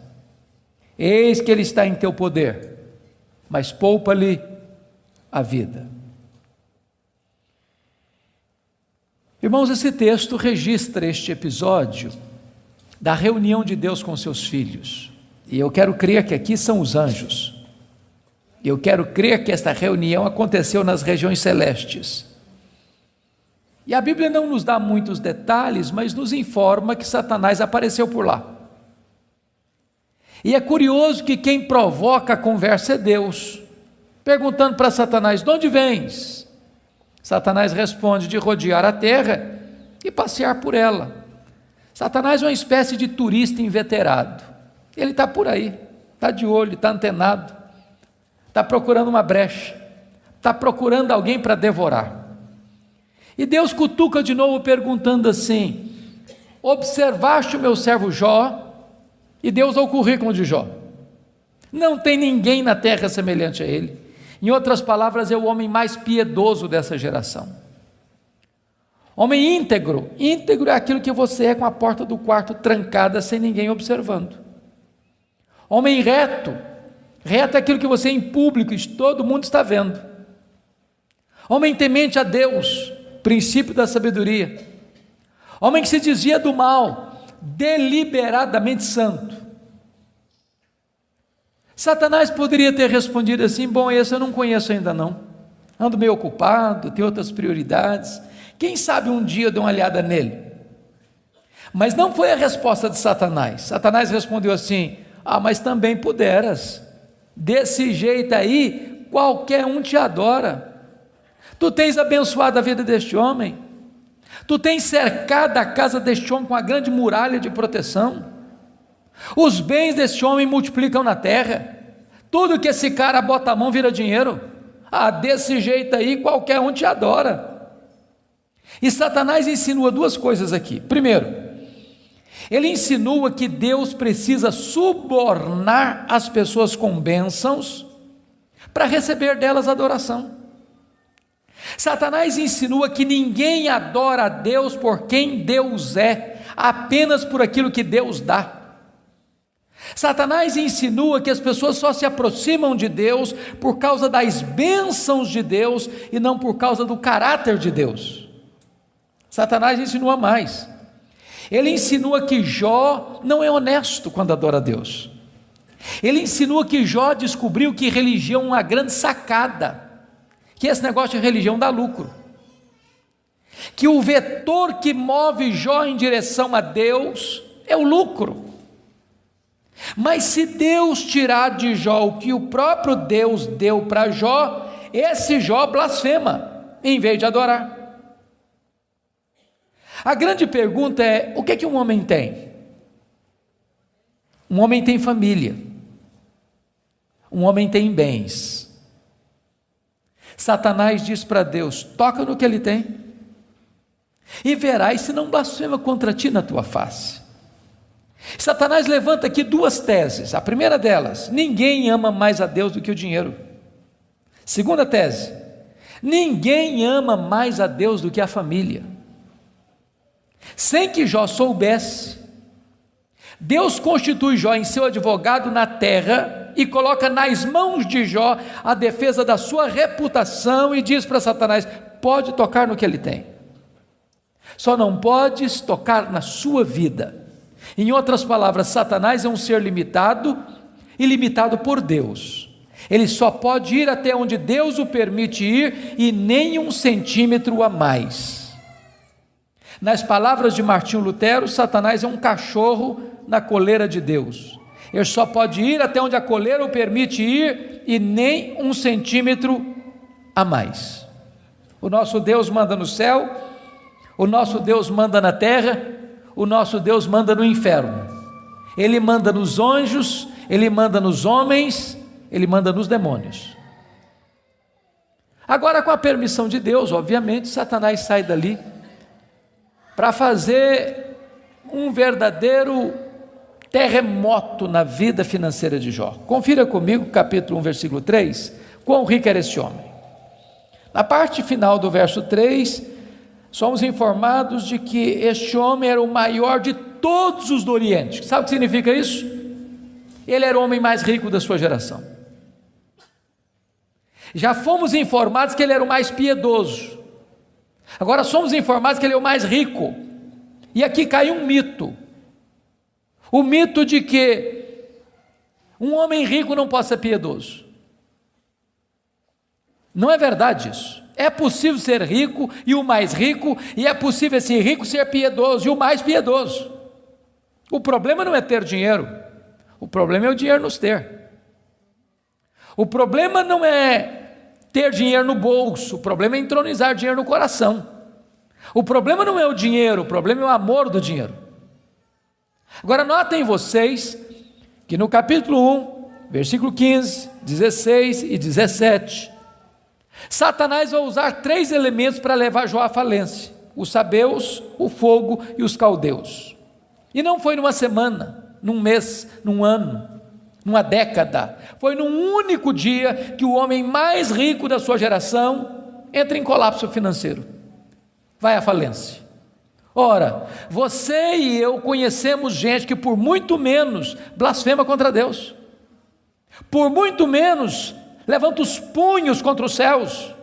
eis que ele está em teu poder, mas poupa-lhe a vida. Irmãos, esse texto registra este episódio da reunião de Deus com seus filhos, e eu quero crer que aqui são os anjos. Eu quero crer que esta reunião aconteceu nas regiões celestes. E a Bíblia não nos dá muitos detalhes, mas nos informa que Satanás apareceu por lá. E é curioso que quem provoca a conversa é Deus, perguntando para Satanás: de onde vens? Satanás responde: de rodear a terra e passear por ela. Satanás é uma espécie de turista inveterado. Ele está por aí, está de olho, está antenado, está procurando uma brecha, está procurando alguém para devorar. E Deus cutuca de novo perguntando assim: observaste o meu servo Jó? E Deus dá o currículo de Jó: não tem ninguém na terra semelhante a ele, Em outras palavras, é o homem mais piedoso dessa geração. Homem íntegro. Íntegro é aquilo que você é com a porta do quarto trancada, sem ninguém observando. Homem reto. Reto é aquilo que você é em público e todo mundo está vendo. Homem temente a Deus, princípio da sabedoria. Homem que se desvia do mal, deliberadamente santo. Satanás poderia ter respondido assim: bom, esse eu não conheço ainda não, ando meio ocupado, tenho outras prioridades, quem sabe um dia eu dou uma olhada nele. Mas não foi a resposta de Satanás. Satanás respondeu assim: mas também puderas, desse jeito aí, qualquer um te adora. Tu tens abençoado a vida deste homem, tu tens cercado a casa deste homem com uma grande muralha de proteção, os bens deste homem multiplicam na terra, tudo que esse cara bota a mão vira dinheiro. Desse jeito aí qualquer um te adora. E Satanás insinua duas coisas aqui. Primeiro, ele insinua que Deus precisa subornar as pessoas com bênçãos para receber delas adoração. Satanás insinua que ninguém adora a Deus por quem Deus é, apenas por aquilo que Deus dá. Satanás insinua que as pessoas só se aproximam de Deus por causa das bênçãos de Deus e não por causa do caráter de Deus. Satanás insinua mais. Ele insinua que Jó não é honesto quando adora a Deus. Ele insinua que Jó descobriu que religião é uma grande sacada, que esse negócio de religião dá lucro, que o vetor que move Jó em direção a Deus é o lucro. Mas se Deus tirar de Jó o que o próprio Deus deu para Jó, esse Jó blasfema, em vez de adorar. A grande pergunta é: o que é que um homem tem? Um homem tem família, um homem tem bens. Satanás diz para Deus: toca no que ele tem, e verás se não blasfema contra ti na tua face. Satanás levanta aqui duas teses. A primeira delas: ninguém ama mais a Deus do que o dinheiro. Segunda tese: ninguém ama mais a Deus do que a família. Sem que Jó soubesse, Deus constitui Jó em seu advogado na terra e coloca nas mãos de Jó a defesa da sua reputação e diz para Satanás: pode tocar no que ele tem, só não podes tocar na sua vida. Em outras palavras, Satanás é um ser limitado e limitado por Deus. Ele só pode ir até onde Deus o permite ir e nem 1 centímetro a mais. Nas palavras de Martinho Lutero, Satanás é um cachorro na coleira de Deus. Ele só pode ir até onde a coleira o permite ir e nem 1 centímetro a mais. O nosso Deus manda no céu, o nosso Deus manda na terra, o nosso Deus manda no inferno. Ele manda nos anjos, ele manda nos homens, ele manda nos demônios. Agora, com a permissão de Deus, obviamente, Satanás sai dali para fazer um verdadeiro terremoto na vida financeira de Jó. Confira comigo, capítulo 1, versículo 3, quão rico era esse homem. Na parte final do verso 3, somos informados de que este homem era o maior de todos os do Oriente. Sabe o que significa isso? Ele era o homem mais rico da sua geração. Já fomos informados que ele era o mais piedoso. Agora somos informados que ele é o mais rico. E aqui cai um mito. O mito de que um homem rico não pode ser piedoso. Não é verdade isso. É possível ser rico e o mais rico, e é possível esse rico ser piedoso e o mais piedoso. O problema não é ter dinheiro, o problema é o dinheiro nos ter. O problema não é ter dinheiro no bolso, o problema é entronizar dinheiro no coração. O problema não é o dinheiro, o problema é o amor do dinheiro. Agora notem vocês que no capítulo 1, versículo 15, 16 e 17, Satanás vai usar 3 elementos para levar Jó à falência: os sabeus, o fogo e os caldeus. E não foi numa semana, num mês, num ano, numa década, Foi num único dia que o homem mais rico da sua geração entra em colapso financeiro, vai à falência. Ora, você e eu conhecemos gente que por muito menos blasfema contra Deus, por muito menos levanta os punhos contra os céus,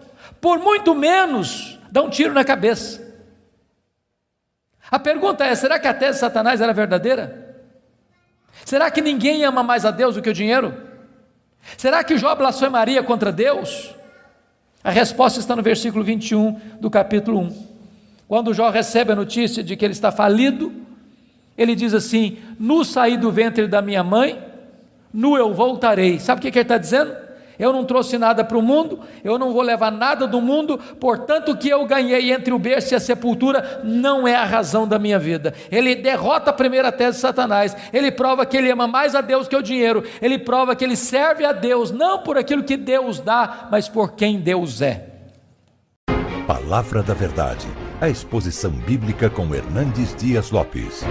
por muito menos dá um tiro na cabeça. A pergunta é: será que a tese de Satanás era verdadeira? Será que ninguém ama mais a Deus do que o dinheiro? Será que Jó blasfemaria contra Deus? A resposta está no versículo 21 do capítulo 1. Quando Jó recebe a notícia de que ele está falido, ele diz assim: nu saí do ventre da minha mãe, nu eu voltarei. Sabe o que ele está dizendo? Eu não trouxe nada para o mundo, eu não vou levar nada do mundo, portanto o que eu ganhei entre o berço e a sepultura não é a razão da minha vida. Ele derrota a primeira tese de Satanás, ele prova que ele ama mais a Deus que o dinheiro, ele prova que ele serve a Deus, não por aquilo que Deus dá, mas por quem Deus é. Palavra da Verdade, a exposição bíblica com Hernandes Dias Lopes.